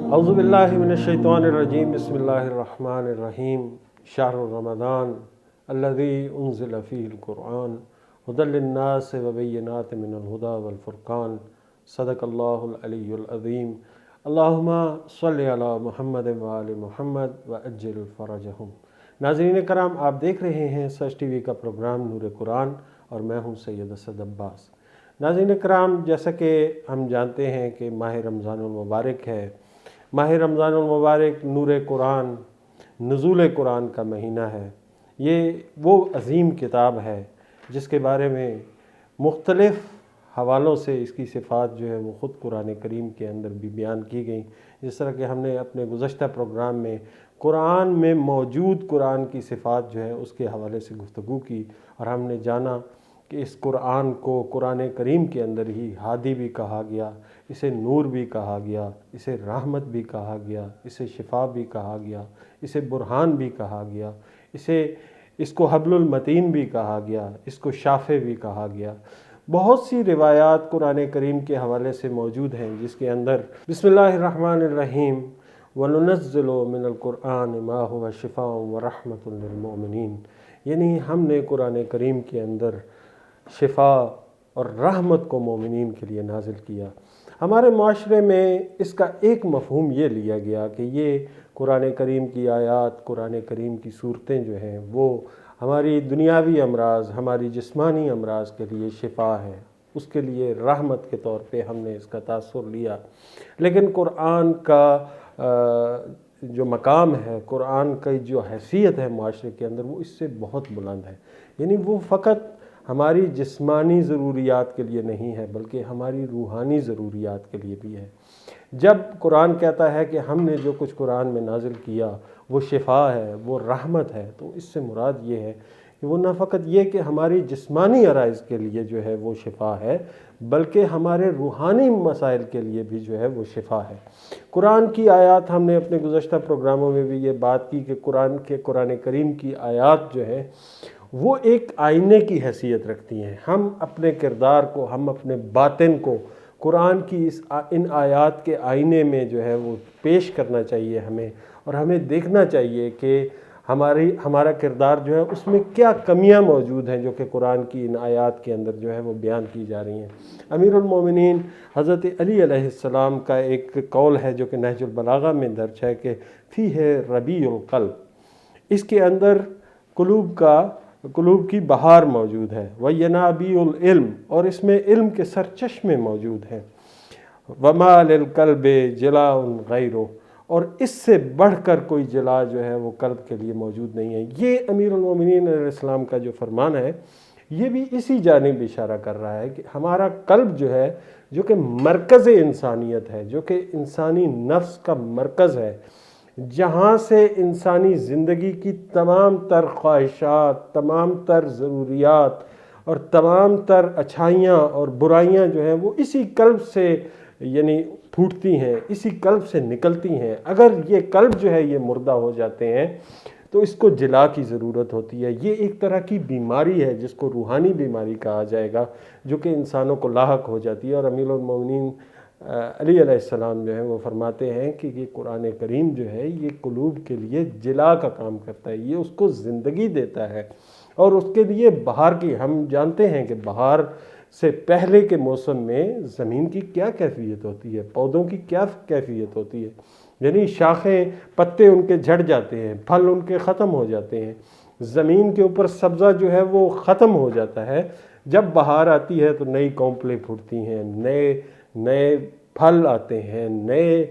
اعوذ باللہ من الشیطان الرجیم بسم اللہ الرحمن الرحیم شہر رمضان الذی انزل فیہ القرآن ھدی للناس وبینات من الھدی والفرقان صدق اللہ العلی العظیم اللہم صلی علی محمد وآل محمد وعجل فرجہم۔ ناظرین کرام، آپ دیکھ رہے ہیں سچ ٹی وی کا پروگرام نور قرآن اور میں ہوں سید اسد عباس۔ ناظرین کرام، جیسا کہ ہم جانتے ہیں کہ ماہ رمضان المبارک ہے۔ ماہ رمضان المبارک نور قرآن، نزول قرآن کا مہینہ ہے۔ یہ وہ عظیم کتاب ہے جس کے بارے میں مختلف حوالوں سے اس کی صفات جو ہے وہ خود قرآن کریم کے اندر بھی بیان کی گئیں۔ جس طرح کہ ہم نے اپنے گزشتہ پروگرام میں قرآن میں موجود قرآن کی صفات جو ہے اس کے حوالے سے گفتگو کی، اور ہم نے جانا کہ اس قرآن کو قرآن کریم کے اندر ہی ہادی بھی کہا گیا، اسے نور بھی کہا گیا، اسے رحمت بھی کہا گیا، اسے شفا بھی کہا گیا، اسے برہان بھی کہا گیا، اس کو حبل المتین بھی کہا گیا، اس کو شافع بھی کہا گیا۔ بہت سی روایات قرآن کریم کے حوالے سے موجود ہیں جس کے اندر بسم اللہ الرحمن الرحیم وَنُنَزِّلُ مِنَ الْقُرْآنِ مَا هُوَ شِفَاءٌ وَرَحْمَةٌ لِلْمُؤْمِنِينَ، یعنی ہم نے قرآن کریم کے اندر شفا اور رحمت کو مومنین کے لیے نازل کیا۔ ہمارے معاشرے میں اس کا ایک مفہوم یہ لیا گیا کہ یہ قرآن کریم کی آیات، قرآن کریم کی صورتیں جو ہیں وہ ہماری دنیاوی امراض، ہماری جسمانی امراض کے لیے شفا ہے، اس کے لیے رحمت کے طور پہ ہم نے اس کا تاثر لیا۔ لیکن قرآن کا جو مقام ہے، قرآن کی جو حیثیت ہے معاشرے کے اندر، وہ اس سے بہت بلند ہے۔ یعنی وہ فقط ہماری جسمانی ضروریات کے لیے نہیں ہے بلکہ ہماری روحانی ضروریات کے لیے بھی ہے۔ جب قرآن کہتا ہے کہ ہم نے جو کچھ قرآن میں نازل کیا وہ شفا ہے، وہ رحمت ہے، تو اس سے مراد یہ ہے کہ وہ نہ فقط یہ کہ ہماری جسمانی عرائض کے لیے جو ہے وہ شفا ہے، بلکہ ہمارے روحانی مسائل کے لیے بھی جو ہے وہ شفا ہے۔ قرآن کی آیات، ہم نے اپنے گزشتہ پروگراموں میں بھی یہ بات کی کہ قرآن کریم کی آیات جو ہے وہ ایک آئینے کی حیثیت رکھتی ہیں۔ ہم اپنے کردار کو، ہم اپنے باطن کو قرآن کی ان آیات کے آئینے میں جو ہے وہ پیش کرنا چاہیے ہمیں، اور ہمیں دیکھنا چاہیے کہ ہمارا کردار جو ہے اس میں کیا کمیاں موجود ہیں جو کہ قرآن کی ان آیات کے اندر جو ہے وہ بیان کی جا رہی ہیں۔ امیر المومنین حضرت علی علیہ السلام کا ایک قول ہے جو کہ نہج البلاغہ میں درج ہے کہ فیہ ربیع القلب، اس کے اندر قلوب کی بہار موجود ہے، وَيَنَابِيعُ الْعِلْمِ، اور اس میں علم کے سرچشمے موجود ہیں، وَمَا لِلْقَلْبِ جِلَاءٌ غَيْرُهُ، اور اس سے بڑھ کر کوئی جلا جو ہے وہ قلب کے لیے موجود نہیں ہے۔ یہ امیر المومنین علیہ السلام کا جو فرمان ہے یہ بھی اسی جانب اشارہ کر رہا ہے کہ ہمارا قلب جو ہے، جو کہ مرکز انسانیت ہے، جو کہ انسانی نفس کا مرکز ہے، جہاں سے انسانی زندگی کی تمام تر خواہشات، تمام تر ضروریات اور تمام تر اچھائیاں اور برائیاں جو ہیں وہ اسی قلب سے یعنی پھوٹتی ہیں، اسی قلب سے نکلتی ہیں۔ اگر یہ قلب جو ہے یہ مردہ ہو جاتے ہیں تو اس کو جلا کی ضرورت ہوتی ہے۔ یہ ایک طرح کی بیماری ہے جس کو روحانی بیماری کہا جائے گا، جو کہ انسانوں کو لاحق ہو جاتی ہے۔ اور امیر المومنین علی علیہ السلام جو ہے وہ فرماتے ہیں کہ یہ قرآن کریم جو ہے یہ قلوب کے لیے جلا کا کام کرتا ہے، یہ اس کو زندگی دیتا ہے، اور اس کے لیے بہار کی، ہم جانتے ہیں کہ بہار سے پہلے کے موسم میں زمین کی کیا کیفیت ہوتی ہے، پودوں کی کیا کیفیت ہوتی ہے، یعنی شاخیں، پتے ان کے جھڑ جاتے ہیں، پھل ان کے ختم ہو جاتے ہیں، زمین کے اوپر سبزہ جو ہے وہ ختم ہو جاتا ہے۔ جب بہار آتی ہے تو نئی کونپلیں پھوٹتی ہیں، نئے پھل آتے ہیں، نئے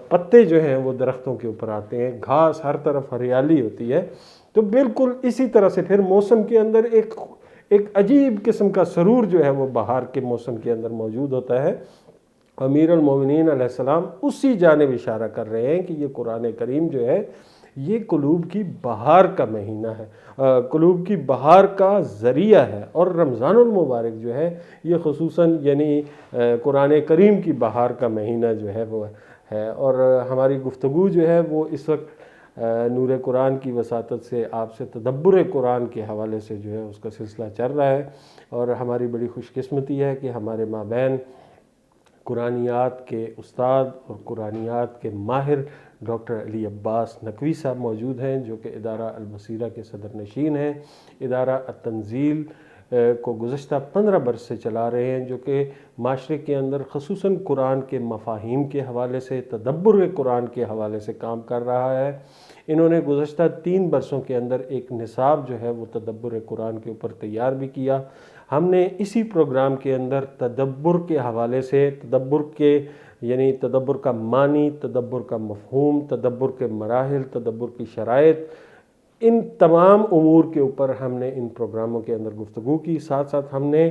پتے جو ہیں وہ درختوں کے اوپر آتے ہیں، گھاس، ہر طرف ہریالی ہوتی ہے۔ تو بالکل اسی طرح سے پھر موسم کے اندر ایک عجیب قسم کا سرور جو ہے وہ بہار کے موسم کے اندر موجود ہوتا ہے۔ امیر المومنین علیہ السلام اسی جانب اشارہ کر رہے ہیں کہ یہ قرآن کریم جو ہے یہ قلوب کی بہار کا مہینہ ہے، قلوب کی بہار کا ذریعہ ہے، اور رمضان المبارک جو ہے یہ خصوصاً یعنی قرآن کریم کی بہار کا مہینہ جو ہے وہ ہے۔ اور ہماری گفتگو جو ہے وہ اس وقت نور قرآن کی وساطت سے آپ سے تدبر قرآن کے حوالے سے جو ہے اس کا سلسلہ چل رہا ہے، اور ہماری بڑی خوش قسمتی ہے کہ ہمارے مابین قرآنیات کے استاد اور قرآنیات کے ماہر ڈاکٹر علی عباس نقوی صاحب موجود ہیں، جو کہ ادارہ البصیرہ کے صدر نشین ہیں، ادارہ التنزیل کو گزشتہ 15 برس سے چلا رہے ہیں، جو کہ معاشرے کے اندر خصوصاً قرآن کے مفاہیم کے حوالے سے، تدبر قرآن کے حوالے سے کام کر رہا ہے۔ انہوں نے گزشتہ 3 برسوں کے اندر ایک نصاب جو ہے وہ تدبر قرآن کے اوپر تیار بھی کیا۔ ہم نے اسی پروگرام کے اندر تدبر کے حوالے سے، تدبر کے یعنی تدبر کا معنی، تدبر کا مفہوم، تدبر کے مراحل، تدبر کی شرائط، ان تمام امور کے اوپر ہم نے ان پروگراموں کے اندر گفتگو کی۔ ساتھ ساتھ ہم نے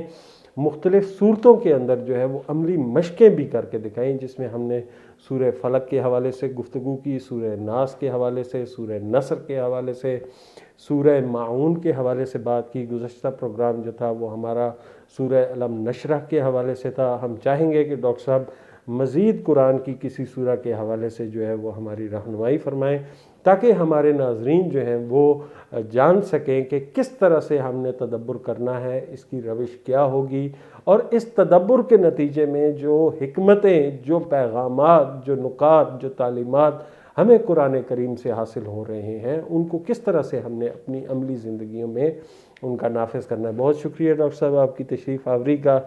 مختلف صورتوں کے اندر جو ہے وہ عملی مشقیں بھی کر کے دکھائیں، جس میں ہم نے سورہ فلق کے حوالے سے گفتگو کی، سورہ ناس کے حوالے سے، سورہ نصر کے حوالے سے، سورہ معون کے حوالے سے بات کی۔ گزشتہ پروگرام جو تھا وہ ہمارا سورہ علم نشرح کے حوالے سے تھا۔ ہم چاہیں گے کہ ڈاکٹر صاحب مزید قرآن کی کسی سورہ کے حوالے سے جو ہے وہ ہماری رہنمائی فرمائیں، تاکہ ہمارے ناظرین جو ہیں وہ جان سکیں کہ کس طرح سے ہم نے تدبر کرنا ہے، اس کی روش کیا ہوگی، اور اس تدبر کے نتیجے میں جو حکمتیں، جو پیغامات، جو نکات، جو تعلیمات ہمیں قرآن کریم سے حاصل ہو رہے ہیں، ان کو کس طرح سے ہم نے اپنی عملی زندگیوں میں ان کا نافذ کرنا ہے۔ بہت شکریہ ڈاکٹر صاحب آپ کی تشریف آوری کا۔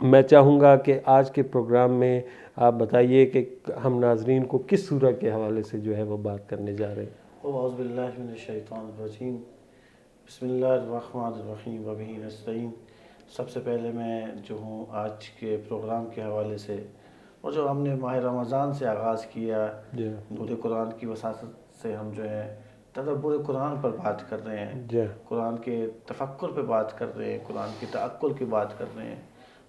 میں چاہوں گا کہ آج کے پروگرام میں آپ بتائیے کہ ہم ناظرین کو کس سورہ کے حوالے سے جو ہے وہ بات کرنے جا رہے ہیں۔ اعوذ باللہ من الشیطان الرجیم، بسم اللہ الرحمن الرحیم، وبہ نستعین۔ سب سے پہلے میں جو ہوں آج کے پروگرام کے حوالے سے، اور جو ہم نے ماہ رمضان سے آغاز کیا، نور قرآن کی وساطت سے ہم جو ہے تدبر قرآن پر بات کر رہے ہیں، قرآن کے تفکر پہ بات کر رہے ہیں، قرآن کی تعقل کی بات کر رہے ہیں۔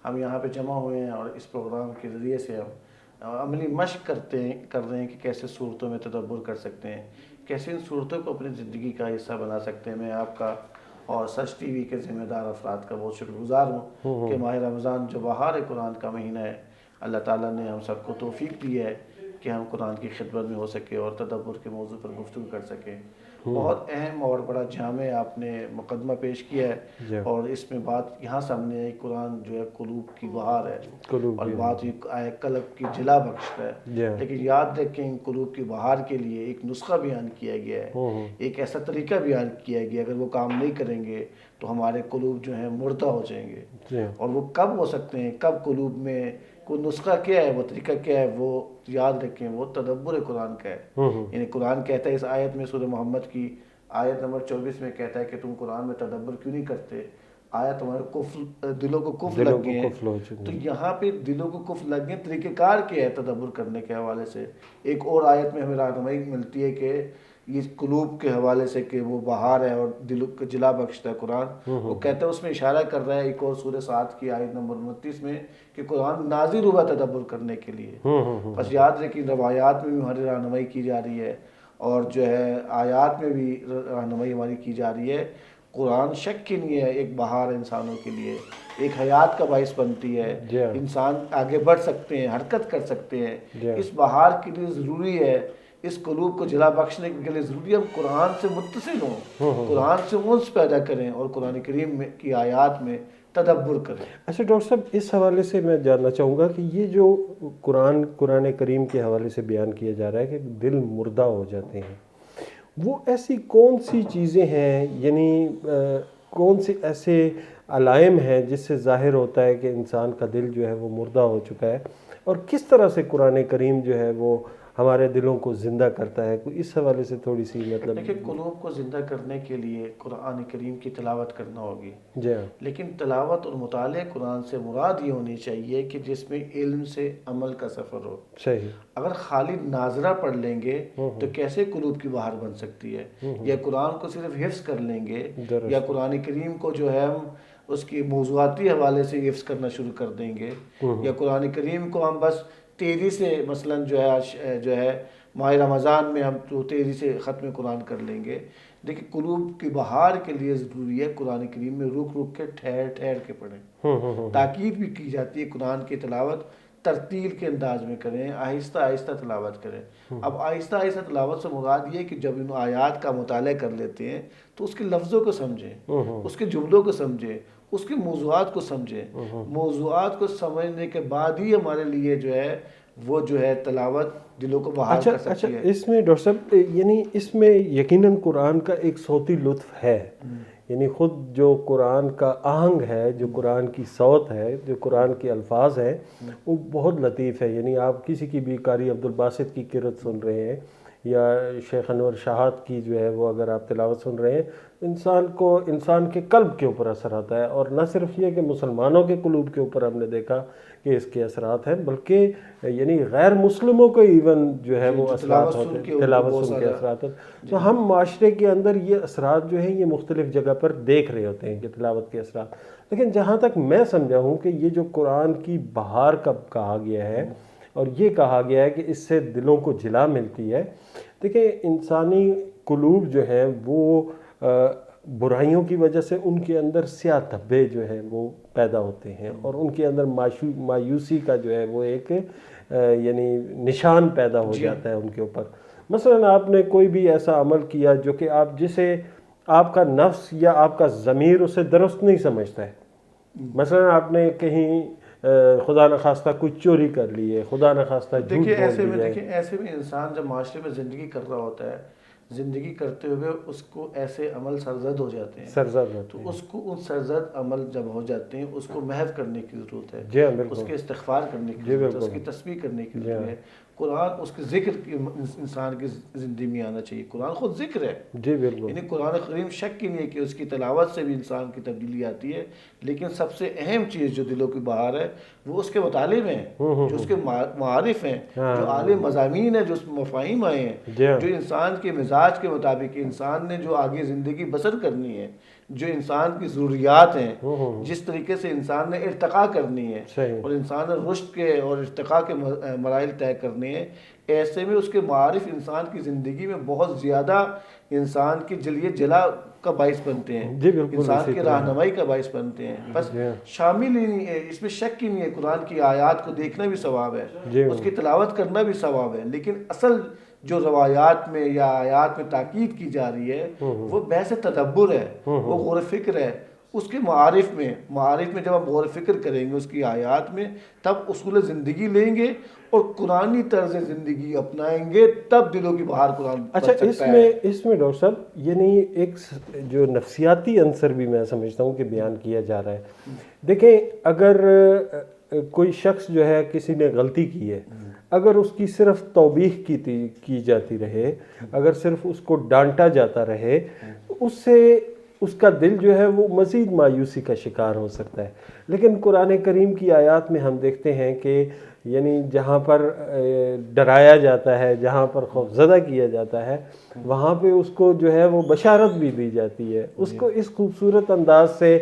ہم یہاں پہ جمع ہوئے ہیں اور اس پروگرام کے ذریعے سے ہم عملی مشق کر رہے ہیں کہ کیسے صورتوں میں تدبر کر سکتے ہیں، کیسے ان صورتوں کو اپنی زندگی کا حصہ بنا سکتے ہیں۔ میں آپ کا اور سچ ٹی وی کے ذمہ دار افراد کا بہت شکر گزار ہوں کہ ماہ رمضان جو بہار قرآن کا مہینہ ہے، اللہ تعالیٰ نے ہم سب کو توفیق دی ہے کہ ہم قرآن کی خدمت میں ہو سکے اور تدبر کے موضوع پر گفتگو کر سکیں۔ بہت اہم اور بڑا جامع آپ نے مقدمہ پیش کیا ہے، اور اس میں بات یہاں سامنے آئی، قرآن جو ہے قلوب کی بہار ہے، اور بات قلب کی جلا بخش ہے۔ لیکن یاد رکھیں ان قلوب کی بہار کے لیے ایک نسخہ بیان کیا گیا ہے، ایک ایسا طریقہ بیان کیا گیا، اگر وہ کام نہیں کریں گے تو ہمارے قلوب جو ہیں مردہ ہو جائیں گے۔ اور وہ کب ہو سکتے ہیں، کب قلوب میں کوئی نسخہ کیا ہے، وہ طریقہ کیا ہے، وہ یاد رکھیں، وہ تدبر قرآن کا ہے۔ یعنی قرآن کہتا ہے اس آیت میں، سورہ محمد کی آیت نمبر 24 میں کہتا ہے کہ تم قرآن میں تدبر کیوں نہیں کرتے، آیا تمہارے دلوں کو کفر لگ گئے ہیں۔ تو یہاں پہ دلوں کو کفر لگ گئے، طریقہ کار کیا ہے تدبر کرنے کے حوالے سے۔ ایک اور آیت میں ہمیں رہنمائی ملتی ہے کہ یہ قلوب کے حوالے سے کہ وہ بہار ہے اور دلوں کو جلا بخشتا ہے قرآن۔ وہ کہتا ہے، اس میں اشارہ کر رہا ہے ایک اور سورہ 7 کی آیت نمبر 29 میں کہ قرآن نازل ہوا تدبر کرنے کے لیے۔ بس یاد رکھیں روایات میں بھی ہماری رہنمائی کی جا رہی ہے، اور جو ہے آیات میں بھی رہنمائی ہماری کی جا رہی ہے۔ قرآن شک کی نہیں ہے، ایک بہار انسانوں کے لیے، ایک حیات کا باعث بنتی ہے، انسان آگے بڑھ سکتے ہیں، حرکت کر سکتے ہیں۔ اس بہار کے لیے ضروری ہے، اس قلوب کو جلا بخشنے کے لیے ضروری ہے ہم قرآن سے متصل ہوں، قرآن سے انس پیدا کریں اور قرآن کریم میں کی آیات میں تدبر کریں۔ اچھا ڈاکٹر صاحب، اس حوالے سے میں جاننا چاہوں گا کہ یہ جو قرآن کریم کے حوالے سے بیان کیا جا رہا ہے کہ دل مردہ ہو جاتے ہیں، وہ ایسی کون سی چیزیں ہیں، یعنی کون سے ایسے علائم ہیں جس سے ظاہر ہوتا ہے کہ انسان کا دل جو ہے وہ مردہ ہو چکا ہے، اور کس طرح سے قرآن کریم جو ہے وہ ہمارے دلوں کو زندہ کرتا ہے؟ کوئی اس حوالے سے تھوڑی سی مطلب۔ دیکھیں، قلوب کو زندہ کرنے کے لیے قرآن کریم کی تلاوت کرنا ہوگی، لیکن تلاوت اور مطالعہ قرآن سے مراد یہ ہونی چاہیے کہ جس میں علم سے عمل کا سفر ہو۔ صحیح۔ اگر خالی ناظرہ پڑھ لیں گے تو کیسے قلوب کی بہار بن سکتی ہے؟ یا قرآن کو صرف حفظ کر لیں گے، یا قرآن کریم کو جو ہے ہم اس کی موضوعاتی حوالے سے حفظ کرنا شروع کر دیں گے، یا قرآن کریم کو ہم بس تیزی سے مثلاً جو ہے ماہ رمضان میں ہم تو تیزی سے ختم قرآن کر لیں گے۔ دیکھیں، قلوب کی بہار کے لیے ضروری ہے قرآن کریم میں رک رک کے ٹھہر کے پڑھیں۔ تاکید بھی کی جاتی ہے قرآن کی تلاوت ترتیل کے انداز میں کریں، آہستہ آہستہ تلاوت کریں۔ اب آہستہ آہستہ تلاوت سے مراد یہ کہ جب ان آیات کا مطالعہ کر لیتے ہیں تو اس کے لفظوں کو سمجھیں، اس کے جملوں کو سمجھیں، اس کے موضوعات کو سمجھیں. موضوعات کو سمجھنے کے بعد ہی ہمارے لیے جو ہے وہ جو ہے تلاوت دلوں کو بحال کر سکتی ہے. اس میں ڈاکٹر صاحب یعنی اس میں یقیناً قرآن کا ایک صوتی لطف ہے. یعنی خود جو قرآن کا آہنگ ہے، جو قرآن کی صوت ہے، جو قرآن کے الفاظ ہیں، وہ بہت لطیف ہے. یعنی آپ کسی کی بھی قاری عبدالباسط کی قرأت سن رہے ہیں یا شیخ انور شہاد کی جو ہے وہ اگر آپ تلاوت سن رہے ہیں، انسان کے قلب کے اوپر اثر آتا ہے. اور نہ صرف یہ کہ مسلمانوں کے قلوب کے اوپر ہم نے دیکھا کہ اس کے اثرات ہیں، بلکہ یعنی غیر مسلموں کو ایون جو ہے وہ اثرات ہوتے ہیں، تلاوت سن کے اثرات ہوتے ہیں. تو ہم معاشرے کے اندر یہ اثرات جو ہیں یہ مختلف جگہ پر دیکھ رہے ہوتے ہیں کہ تلاوت کے اثرات. لیکن جہاں تک میں سمجھا ہوں کہ یہ جو قرآن کی بہار کب کہا گیا ہے اور یہ کہا گیا ہے کہ اس سے دلوں کو جلا ملتی ہے. دیکھیں انسانی قلوب جو ہیں وہ برائیوں کی وجہ سے ان کے اندر سیاہ دھبے جو ہیں وہ پیدا ہوتے ہیں اور ان کے اندر مایوسی کا جو ہے وہ ایک یعنی نشان پیدا ہو جاتا ہے ان کے اوپر. مثلا آپ نے کوئی بھی ایسا عمل کیا جو کہ جسے آپ کا نفس یا آپ کا ضمیر اسے درست نہیں سمجھتا ہے. مثلا آپ نے کہیں خدا نخواستہ کوئی چوری کر لی ہے، خدا نخواستہ جھوٹ بول دیا ہے. دیکھیں ایسے میں انسان جب معاشرے میں زندگی کر رہا ہوتا ہے، زندگی کرتے ہوئے اس کو ایسے عمل سرزد ہو جاتے ہیں. تو اس کو ان سرزد عمل جب ہو جاتے ہیں اس کو محو کرنے کی ضرورت ہے. اس کے استغفار کرنے کی ضرورت ہے، اس کی تسبیح کرنے کی ضرورت ہے. قرآن اس کے ذکر کی انسان کی زندگی میں آنا چاہیے. قرآن خود ذکر ہے. یعنی قرآن کریم شک کی نہیں ہے کہ اس کی تلاوت سے بھی انسان کی تبدیلی آتی ہے. لیکن سب سے اہم چیز جو دلوں کی بہار ہے وہ اس کے مطالب ہیں، جو اس کے معارف ہیں، جو اعلی مضامین ہیں، جو مفاہیم آئے ہیں، جو انسان کے مزاج کے مطابق انسان نے جو آگے زندگی بسر کرنی ہے، جو انسان کی ضروریات ہیں، جس طریقے سے انسان نے ارتقا کرنی ہے اور انسان نے رشد کے اور ارتقا کے مراحل طے کرنے ہیں. ایسے میں اس کے معارف انسان کی زندگی میں بہت زیادہ انسان کی جلیہ جلا کا باعث بنتے ہیں، انسان کی رہنمائی کا باعث بنتے ہیں. بس شامل ہی نہیں ہے، اس میں شک ہی نہیں ہے. قرآن کی آیات کو دیکھنا بھی ثواب ہے، اس کی تلاوت کرنا بھی ثواب ہے. لیکن اصل جو روایات میں یا آیات میں تاکید کی جا رہی ہے وہ بحث تدبر ہے، وہ غور و فکر ہے. اس کے معارف میں جب آپ غور و فکر کریں گے اس کی آیات میں، تب اصول زندگی لیں گے اور قرآنی طرز زندگی اپنائیں گے، تب دلوں کی بہار قرآن بن سکتا ہے. اس میں ڈاکٹر صاحب یعنی ایک جو نفسیاتی عنصر بھی میں سمجھتا ہوں کہ بیان کیا جا رہا ہے. دیکھیں اگر کوئی شخص جو ہے کسی نے غلطی کی ہے، اگر اس کی صرف توبیخ کی جاتی رہے، اگر صرف اس کو ڈانٹا جاتا رہے، اس سے اس کا دل جو ہے وہ مزید مایوسی کا شکار ہو سکتا ہے. لیکن قرآن کریم کی آیات میں ہم دیکھتے ہیں کہ یعنی جہاں پر ڈرایا جاتا ہے، جہاں پر خوفزدہ کیا جاتا ہے، وہاں پہ اس کو جو ہے وہ بشارت بھی دی جاتی ہے. اس کو اس خوبصورت انداز سے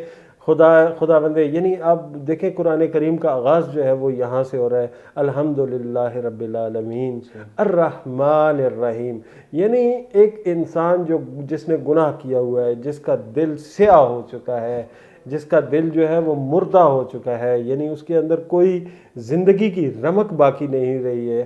خدا بندے یعنی آپ دیکھیں قرآن کریم کا آغاز جو ہے وہ یہاں سے ہو رہا ہے، الحمدللہ رب العالمین الرحمن الرحیم. یعنی ایک انسان جس نے گناہ کیا ہوا ہے، جس کا دل سیاہ ہو چکا ہے، جس کا دل جو ہے وہ مردہ ہو چکا ہے، یعنی اس کے اندر کوئی زندگی کی رمق باقی نہیں رہی ہے،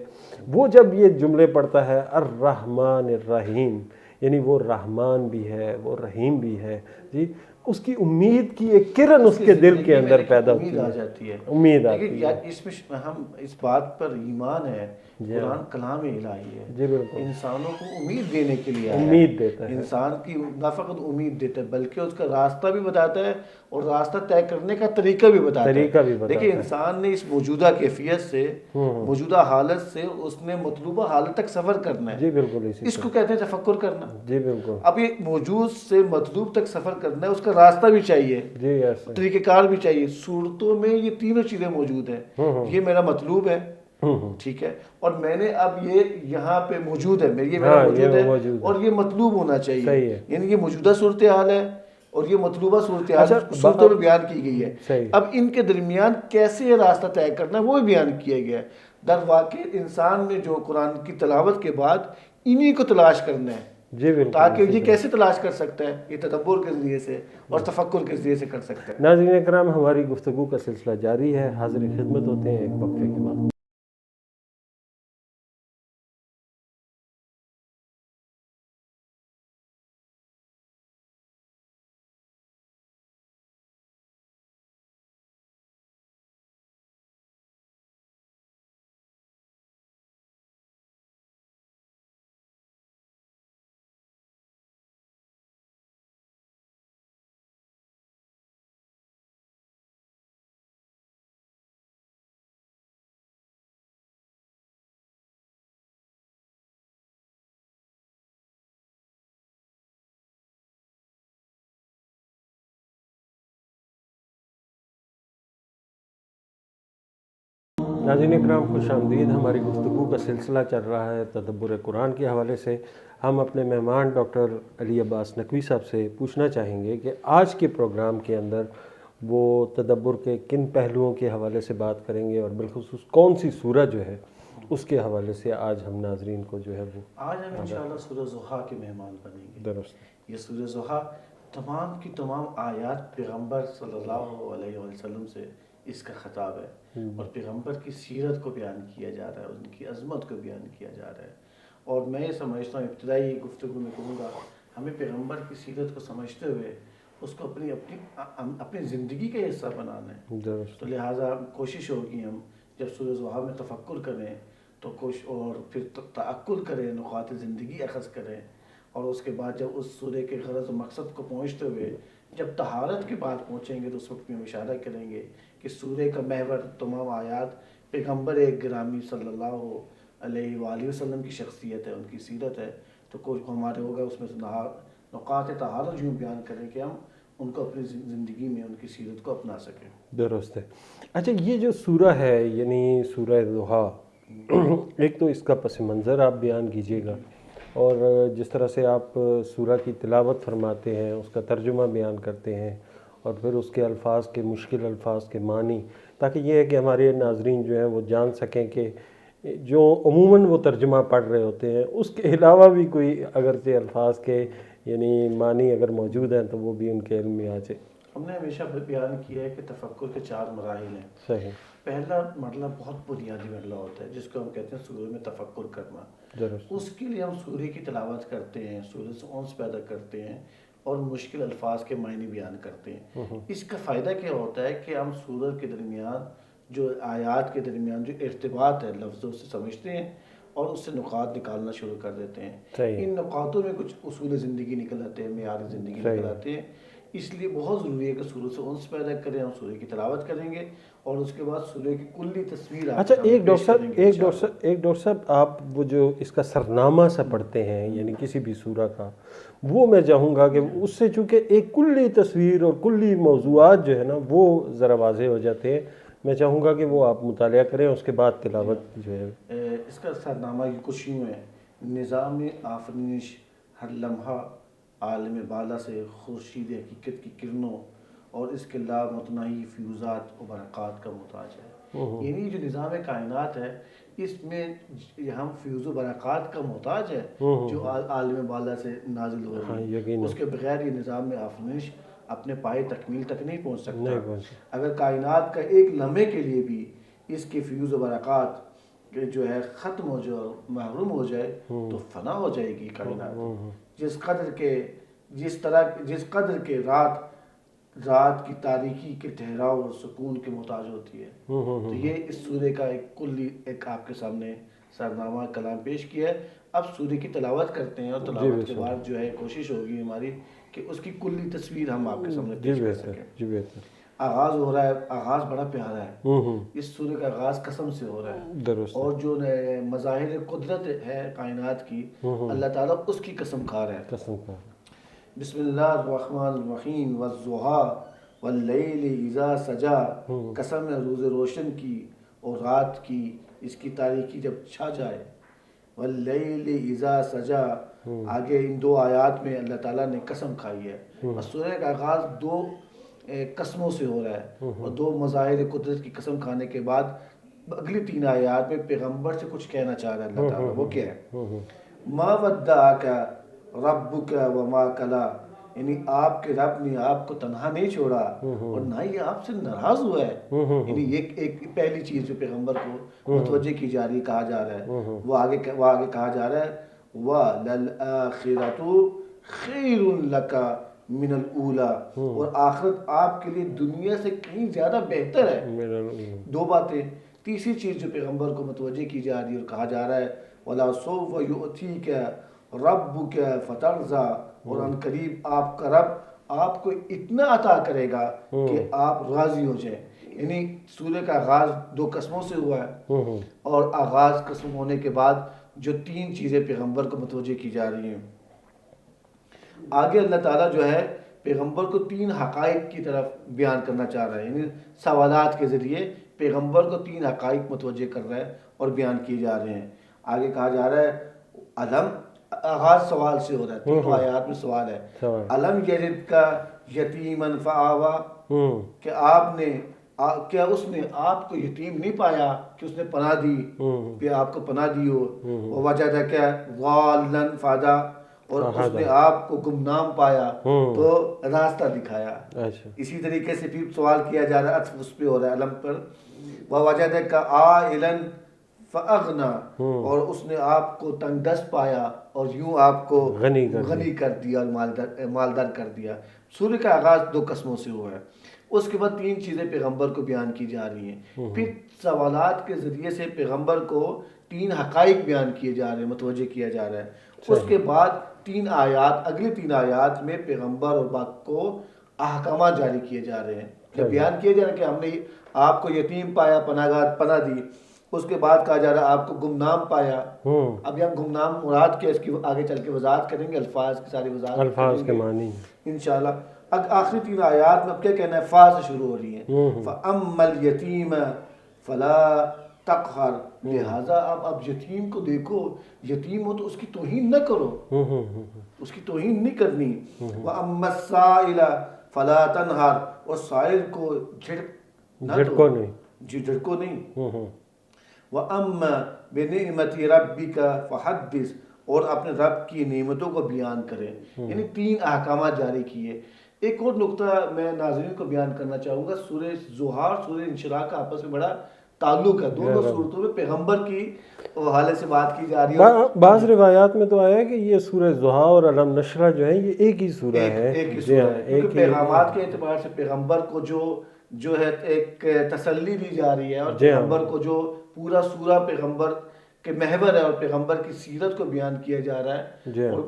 وہ جب یہ جملے پڑھتا ہے الرحمن الرحیم، یعنی وہ رحمان بھی ہے، وہ رحیم بھی ہے جی، اس کی امید کی ایک کرن اس کے دل کے اندر پیدا ہوتی ہے، امید آتی ہے. اس میں ہم اس بات پر ایمان ہے قرآن کلام الہی ہے، انسانوں کو امید دینے کے لیے امید دیتا ہے، انسان کی نہ فقط امید دیتا ہے بلکہ اس کا راستہ بھی بتاتا ہے اور راستہ طے کرنے کا طریقہ بھی بتاتا ہے. دیکھیں انسان نے اس موجودہ کیفیت سے، موجودہ حالت سے اس نے مطلوبہ حالت تک سفر کرنا ہے. جی بالکل، اس کو کہتے ہیں تفکر کرنا. جی بالکل. اب یہ موجود سے مطلوب تک سفر کرنا ہے، اس کا راستہ بھی چاہیے، طریقہ کار بھی چاہیے. صورتوں میں یہ تینوں چیزیں موجود ہیں. یہ میرا مطلوب ہے، ٹھیک ہے، اور میں نے اب یہ یہاں پہ موجود ہے، یہ میرا موجود ہے اور یہ مطلوب ہونا چاہیے. یعنی یہ موجودہ صورتحال ہے اور یہ مطلوبہ صورتحال صورتوں میں بیان کی گئی ہے. اب ان کے درمیان کیسے راستہ طے کرنا ہے وہ بھی بیان کیا گیا ہے. در واقع انسان میں جو قرآن کی تلاوت کے بعد انہی کو تلاش کرنا ہے. تاکہ یہ کیسے تلاش کر سکتا ہے؟ یہ تدبر کے ذریعے سے اور تفکر کے ذریعے سے کر سکتا ہے. ناظرین کرام، ہماری گفتگو کا سلسلہ جاری ہے، حاضر خدمت ہوتے ہیں ایک وقفے کے بعد. ناظرین اکرام خوش آمدید. ہماری گفتگو کا سلسلہ چل رہا ہے تدبر قرآن کے حوالے سے. ہم اپنے مہمان ڈاکٹر علی عباس نقوی صاحب سے پوچھنا چاہیں گے کہ آج کے پروگرام کے اندر وہ تدبر کے کن پہلوؤں کے حوالے سے بات کریں گے، اور بالخصوص کون سی سورہ جو ہے اس کے حوالے سے آج ہم ناظرین کو جو ہے وہ آج ہم انشاءاللہ سورہ ضحیٰ کے مہمان بنیں گے. درست. یہ سورہ ضحیٰ تمام کی تمام آیات پیغمبر صلی اللہ علیہ وسلم سے اس کا خطاب ہے، اور پیغمبر کی سیرت کو بیان کیا جا رہا ہے، ان کی عظمت کو بیان کیا جا رہا ہے. اور میں یہ سمجھتا ہوں، ابتدائی گفتگو میں کہوں گا، ہمیں پیغمبر کی سیرت کو سمجھتے ہوئے اس کو اپنی زندگی کا حصہ بنانا ہے. تو لہٰذا کوشش ہوگی ہم جب سورہ ضحیٰ میں تفکر کریں تو اور پھر تعقل کریں، نقاط زندگی اخذ کریں، اور اس کے بعد جب اس سورہ کے غرض و مقصد کو پہنچتے ہوئے جب طہارت کے بعد پہنچیں گے تو اس وقت میں اشارہ کریں گے کہ سورہ کا محور تمام آیات پیغمبر گرامی صلی اللہ علیہ وآلہ وسلم کی شخصیت ہے، ان کی سیرت ہے. تو کوئی ہمارے ہوگا اس میں سے نقاط طہارت یوں بیان کریں کہ ہم ان کو اپنی زندگی میں ان کی سیرت کو اپنا سکیں. درست ہے. اچھا، یہ جو سورہ ہے یعنی سورہ ضحیٰ، ایک تو اس کا پس منظر آپ بیان کیجیے گا، اور جس طرح سے آپ سورہ کی تلاوت فرماتے ہیں اس کا ترجمہ بیان کرتے ہیں، اور پھر اس کے الفاظ کے مشکل الفاظ کے معنی، تاکہ یہ ہے کہ ہمارے ناظرین جو ہیں وہ جان سکیں کہ جو عموماً وہ ترجمہ پڑھ رہے ہوتے ہیں اس کے علاوہ بھی کوئی اگرچہ الفاظ کے یعنی معنی اگر موجود ہیں تو وہ بھی ان کے علم میں آ جائے. ہم نے ہمیشہ بیان کیا ہے کہ تفکر کے 4 مراحل ہیں. صحیح. پہلا مرحلہ بہت بنیادی مرحلہ ہوتا ہے جس کو ہم کہتے ہیں سورہ میں تفکر کرنا. درست. اس کے لیے ہم سورہ کی تلاوت کرتے ہیں، سورہ سے انس پیدا کرتے ہیں اور مشکل الفاظ کے معنی بیان کرتے ہیں. اس کا فائدہ کیا ہوتا ہے کہ ہم سورہ کے درمیان جو آیات کے درمیان جو ارتباط ہے لفظوں سے سمجھتے ہیں اور اس سے نقاط نکالنا شروع کر دیتے ہیں. ان نقاطوں میں کچھ اصول زندگی نکل آتے ہیں، معیار زندگی نکل آتے ہیں. اس لیے بہت ضروری ہے کہ سورہ سے انس پیدا کریں، ہم سورہ کی تلاوت کریں گے اور اس کے بعد سورہ کی کلی تصویر. اچھا، ایک ڈاکٹر صاحب آپ وہ جو اس کا سرنامہ سا پڑھتے ہیں یعنی کسی بھی سورہ کا، وہ میں چاہوں گا کہ اس سے چونکہ ایک کلی تصویر اور کلی موضوعات جو ہے نا وہ ذرا واضح ہو جاتے ہیں. میں چاہوں گا کہ وہ آپ مطالعہ کریں، اس کے بعد تلاوت جو ہے. اس کا سرنامہ کچھ یوں ہے: نظام آفرینش ہر لمحہ عالم بالا سے خورشید حقیقت کی کرنوں اور اس کے لامتناہی فیوزات و برکات کا محتاج ہے. یعنی جو نظام کائنات ہے اس میں ہم فیوز و برکات کا محتاج ہے جو عالم بالا سے نازل ہو رہی ہے. اس کے بغیر یہ نظام آفرینش اپنے پائے تکمیل تک نہیں پہنچ سکتا. اگر کائنات کا ایک لمحے کے لیے بھی اس کے فیوز و برکات جو ہے ختم ہو جائے، محروم ہو جائے، تو فنا ہو جائے گی کائنات. جس قدر کے رات کی تاریکی کے ٹھہراؤ اور سکون کے محتاج ہوتی ہے. تو یہ اس سورہ کا ایک کلی ایک آپ کے سامنے سرنامہ کلام پیش کیا ہے. اب سورہ کی تلاوت کرتے ہیں اور تلاوت کے بعد جو ہے کوشش ہوگی ہماری کہ اس کی کلی تصویر ہم آپ کے سامنے پیش کر سکیں. آغاز ہو رہا ہے، آغاز بڑا پیارا ہے. اس سورہ کا آغاز قسم سے ہو رہا ہے، اور جو مظاہر قدرت ہے کائنات کی اللہ تعالیٰ اس کی قسم کھا رہا ہے. بسم اللہ الرحمن الرحیم. والضحیٰ واللیل اذا سجا، قسم ہے روز روشن کی اور رات کی اس کی تاریکی جب چھا جائے. واللیل اذا سجا، آگے ان 2 آیات میں اللہ تعالیٰ نے قسم کھائی ہے. اور سورہ کا آغاز 2 قسموں سے ہو رہا ہے، اور 2 مظاہر قدرت کی قسم کھانے کے بعد اگلی 3 آیات میں پیغمبر سے کچھ کہنا چاہ رہا ہے اللہ تعالیٰ. وہ کیا ہے؟ ما ودعک ربک وما قلی، یعنی آپ کے رب نے آپ کو تنہا نہیں چھوڑا اور نہ ہی آپ سے ناراض ہوا ہے. یعنی یہ ایک پہلی چیز جو پیغمبر کو متوجہ کی جا رہی، کہا جا رہا ہے. وہ آگے کہا جا رہا ہے وَلَلْآخِرَةُ خَيْرٌ لَكَ من الاولا، اور آخرت آپ کے لیے دنیا سے کہیں زیادہ بہتر ہے. 2 باتیں. تیسری چیز جو پیغمبر کو متوجہ کی جا رہی ہے اور کہا جا رہا ہے وَلَا سَوْفَ يُؤْتِيكَ رَبُّكَ فَتَرْضَىٰ، اور ان قریب آپ کا رب آپ کو اتنا عطا کرے گا کہ آپ راضی ہو جائیں. یعنی سورہ کا آغاز 2 قسموں سے ہوا ہے، اور آغاز قسم ہونے کے بعد جو 3 چیزیں پیغمبر کو متوجہ کی جا رہی ہیں. آگے اللہ تعالیٰ جو ہے پیغمبر کو 3 حقائق کی طرف بیان کرنا چاہ رہا ہے. یعنی سوالات کے ذریعے پیغمبر کو 3 حقائق متوجہ کر رہا ہے اور بیان کیے جا رہے ہیں. آگے کہا جا رہا ہے علم، آغاز سوال سے ہو رہا ہے، 3 آیات میں سوال ہے. علم یلد کا یتیمن فآوا، کہ آپ نے کیا اس نے آپ کو یتیم نہیں پایا کہ اس نے پناہ دی، کہ آپ کو پناہ دی ہو. ووجدک ضالا فہدی، اور اس نے آپ کو گمنام پایا تو راستہ دکھایا. اسی طریقے سے پھر سوال کیا جا رہا ہے، عطف اس پہ ہو رہا ہے علم پر. ووجدک عائلا فاغنی، اور اس نے آپ کو تنگ دست پایا اور یوں آپ کو غنی کر دیا اور مالدار کر دیا. سورہ کا آغاز 2 قسموں سے ہوا ہے. اس کے بعد 3 چیزیں پیغمبر کو بیان کی جا رہی ہیں. پھر سوالات کے ذریعے سے پیغمبر کو 3 حقائق بیان کیے جا رہے ہیں، متوجہ کیا جا رہا ہے. اس کے بعد 3 آیات، اگلی 3 آیات میں پیغمبر اور باپ کو احکامات جاری کیے جا رہے ہیں، کہ بیان کیا جا رہا ہے کہ ہم نے آپ کو یتیم پایا، پناہ دی. اس کے بعد کہا جا رہا ہے آپ کو گمنام پایا. اب یہاں گمنام مراد کیا، اس کی آگے چل کے وضاحت کریں گے، الفاظ کی ساری وضاحت الفاظ کے معنی انشاءاللہ. آخری 3 آیات میں اب کیا کہنا ہے، فا سے شروع ہو رہی ہیں. فَأَمَّا الْيَتِيمَ فَلَا تَقْهَرْ، لہٰذا اب یتیم کو دیکھو، یتیم ہو تو اس کی توہین نہ کرو، اس کی توہین نہیں کرنی. وَأَمَّا السَّائِلَ فَلَا تَنْهَرْ، اور سائل کو جھڑکو نہیں. وَأَمَّا بِنِعْمَةِ رَبِّكَ فَحَدِّثْ، اور اپنے رب کی نعمتوں کو بیان کریں. یعنی 3 احکامات جاری کیے. ایک اور نقطہ میں ناظرین کو بیان کرنا چاہوں گا، سورہ ضحیٰ اور سورہ انشراح کا آپس میں بڑا تعلق ہے. دونوں صورتوں میں پیغمبر کی حوالے سے بات کی جا رہی ہے. بعض روایات میں تو آیا ہے کہ یہ سورہ ضحیٰ اور علم نشرح جو ہے یہ ایک ہی سورہ ہے. ایک ہی سورہ ہے، کیونکہ پیغامات کے اعتبار سے پیغمبر کو جو ہے ایک تسلی دی جا رہی ہے، اور پیغمبر کو جو پورا سورہ پیغمبر کے محور ہے اور پیغمبر کی سیرت کو بیان کیا جا رہا ہے، اور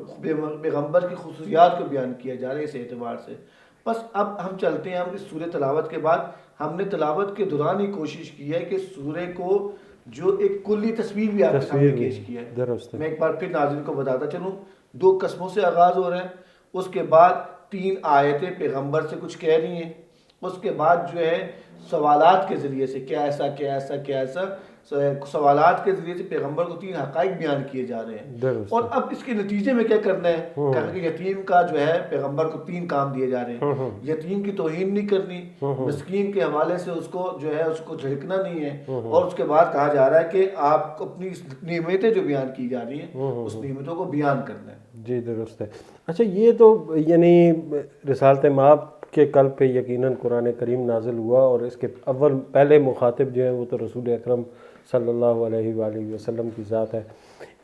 پیغمبر کی خصوصیات کو بیان کیا جا رہا ہے اس اعتبار سے. بس اب ہم چلتے ہیں، ہم اس سورہ تلاوت کے بعد ہم نے تلاوت کے دوران ہی کوشش کی ہے کہ سورہ کو جو ایک کلی تصویر بھی آپ کے سامنے پیش کی ہے. میں ایک بار پھر ناظرین کو بتاتا چلوں، 2 قسموں سے آغاز ہو رہا ہے. اس کے بعد 3 آیتیں پیغمبر سے کچھ کہہ رہی ہیں. اس کے بعد جو ہے سوالات کے ذریعے سے کیا ایسا سوالات کے ذریعے سے پیغمبر کو 3 حقائق بیان کیے جا رہے ہیں. اور اب اس کے نتیجے میں کیا کرنا ہے، کہا کہ یتیم کا جو ہے پیغمبر کو 3 کام دیے جا رہے ہیں. یتیم کی توہین نہیں کرنی، مسکین کے حوالے سے اس کو جو ہے اس کو جھڑکنا نہیں ہے. اور اس کے بعد کہا جا رہا ہے کہ آپ کو اپنی نعمتیں جو بیان کی جا رہی ہیں اس نعمتوں کو بیان کرنا ہے. جی درست ہے. اچھا، یہ تو یعنی رسالت مآب کے قلب پہ یقیناً قرآن کریم نازل ہوا، اور اس کے پہلے مخاطب جو ہیں وہ تو رسول اکرم صلی اللہ علیہ وآلہ وسلم کی ذات ہے.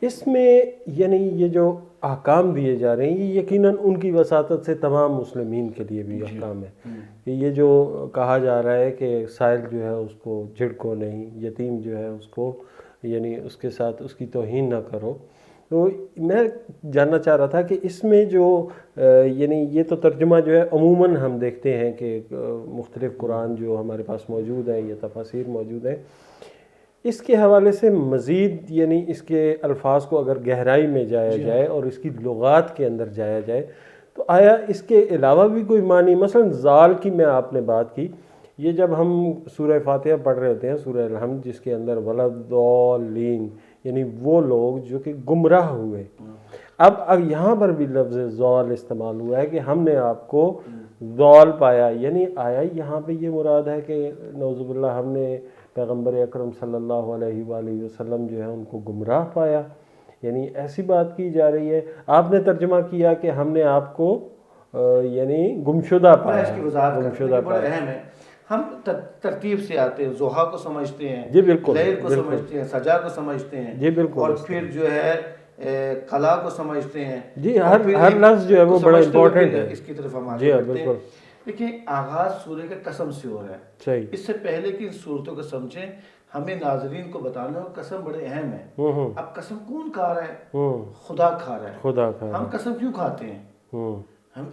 اس میں یعنی یہ جو احکام دیے جا رہے ہیں یہ یقیناً ان کی وساطت سے تمام مسلمین کے لیے بھی احکام ہے. کہ یہ جو کہا جا رہا ہے کہ سائل جو ہے اس کو جھڑکو نہیں، یتیم جو ہے اس کو یعنی اس کے ساتھ اس کی توہین نہ کرو. تو میں جاننا چاہ رہا تھا کہ اس میں جو یعنی یہ تو ترجمہ جو ہے عموماً ہم دیکھتے ہیں کہ مختلف قرآن جو ہمارے پاس موجود ہیں، یہ تفاسیر موجود ہیں، اس کے حوالے سے مزید یعنی اس کے الفاظ کو اگر گہرائی میں جایا جائے اور اس کی لغات کے اندر جایا جائے تو آیا اس کے علاوہ بھی کوئی معنی، مثلا زال کی میں آپ نے بات کی، یہ جب ہم سورہ فاتحہ پڑھ رہے ہوتے ہیں، سورہ الحمد جس کے اندر ولضالین یعنی وہ لوگ جو کہ گمراہ ہوئے، اب یہاں پر بھی لفظ ضال استعمال ہوا ہے کہ ہم نے آپ کو ضال پایا. یعنی آیا یہاں پہ یہ مراد ہے کہ نعوذ باللہ ہم نے پیغمبر اکرم صلی اللہ علیہ وآلہ وسلم جو ہے ان کو گمراہ پایا؟ یعنی ایسی بات کی جا رہی ہے. آپ نے ترجمہ کیا کہ ہم نے آپ کو یعنی گمشدہ پایا. اس کی وضاحت کرنا بڑا اہم ہے. ہم ترتیب سے آتے ہیں، ضحیٰ کو سمجھتے ہیں، جی بالکل، لیل کو سمجھتے ہیں، سجا کو سمجھتے ہیں، جی بالکل، اور پھر جو ہے قلا کو سمجھتے ہیں. جی ہر لفظ جو ہے وہ بڑا امپورٹنٹ ہے. اس کی طرف ہم آگے جی بڑھتے ہیں. دیکھیں آغاز سورہ کا قسم سے ہو رہا ہے. صحیح. اس سے پہلے کہ ان صورتوں کو سمجھیں ہمیں ناظرین کو بتانا ہے قسم بڑے اہم ہے. اب قسم کون کھا رہا ہے؟ خدا کھا رہا ہے. خدا کھا رہا ہے. ہم قسم کیوں کھاتے ہیں؟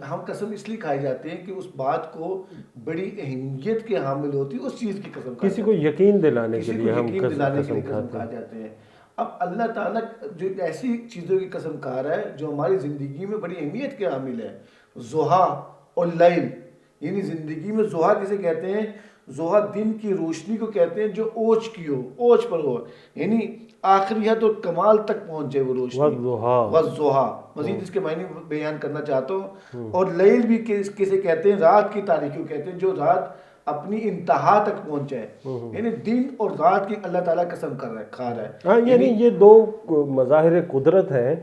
ہم قسم اس لیے کھائی جاتے ہیں کہ اس بات کو بڑی اہمیت کے حامل ہوتی ہے، اس چیز کی قسم کھاتے ہیں، کسی کو یقین دلانے کے لیے ہم قسم کھا جاتے ہیں. اب اللہ تعالیٰ جو ایسی چیزوں کی قسم کھا رہا ہے جو ہماری زندگی میں بڑی اہمیت کے حامل ہے. ضحیٰ اور لیل، یعنی زندگی میں ضحیٰ کسے کہتے ہیں؟ ضحیٰ دن کی روشنی کو کہتے ہیں جو اوج کی ہو، اوج پر ہو، یعنی آخری حد اور کمال تک پہنچ جائے وہ روشنی. والضحیٰ مزید اس کے معنی بیان کرنا چاہتا ہوں. اور لیل بھی کسے کہتے ہیں؟ رات کی تاریکی کو کہتے ہیں جو رات اپنی انتہا تک پہنچ جائے. یعنی دن اور رات کی اللہ تعالیٰ قسم کر رہا ہے، کھا رہا ہے. ہاں، یعنی یہ دو مظاہر قدرت ہیں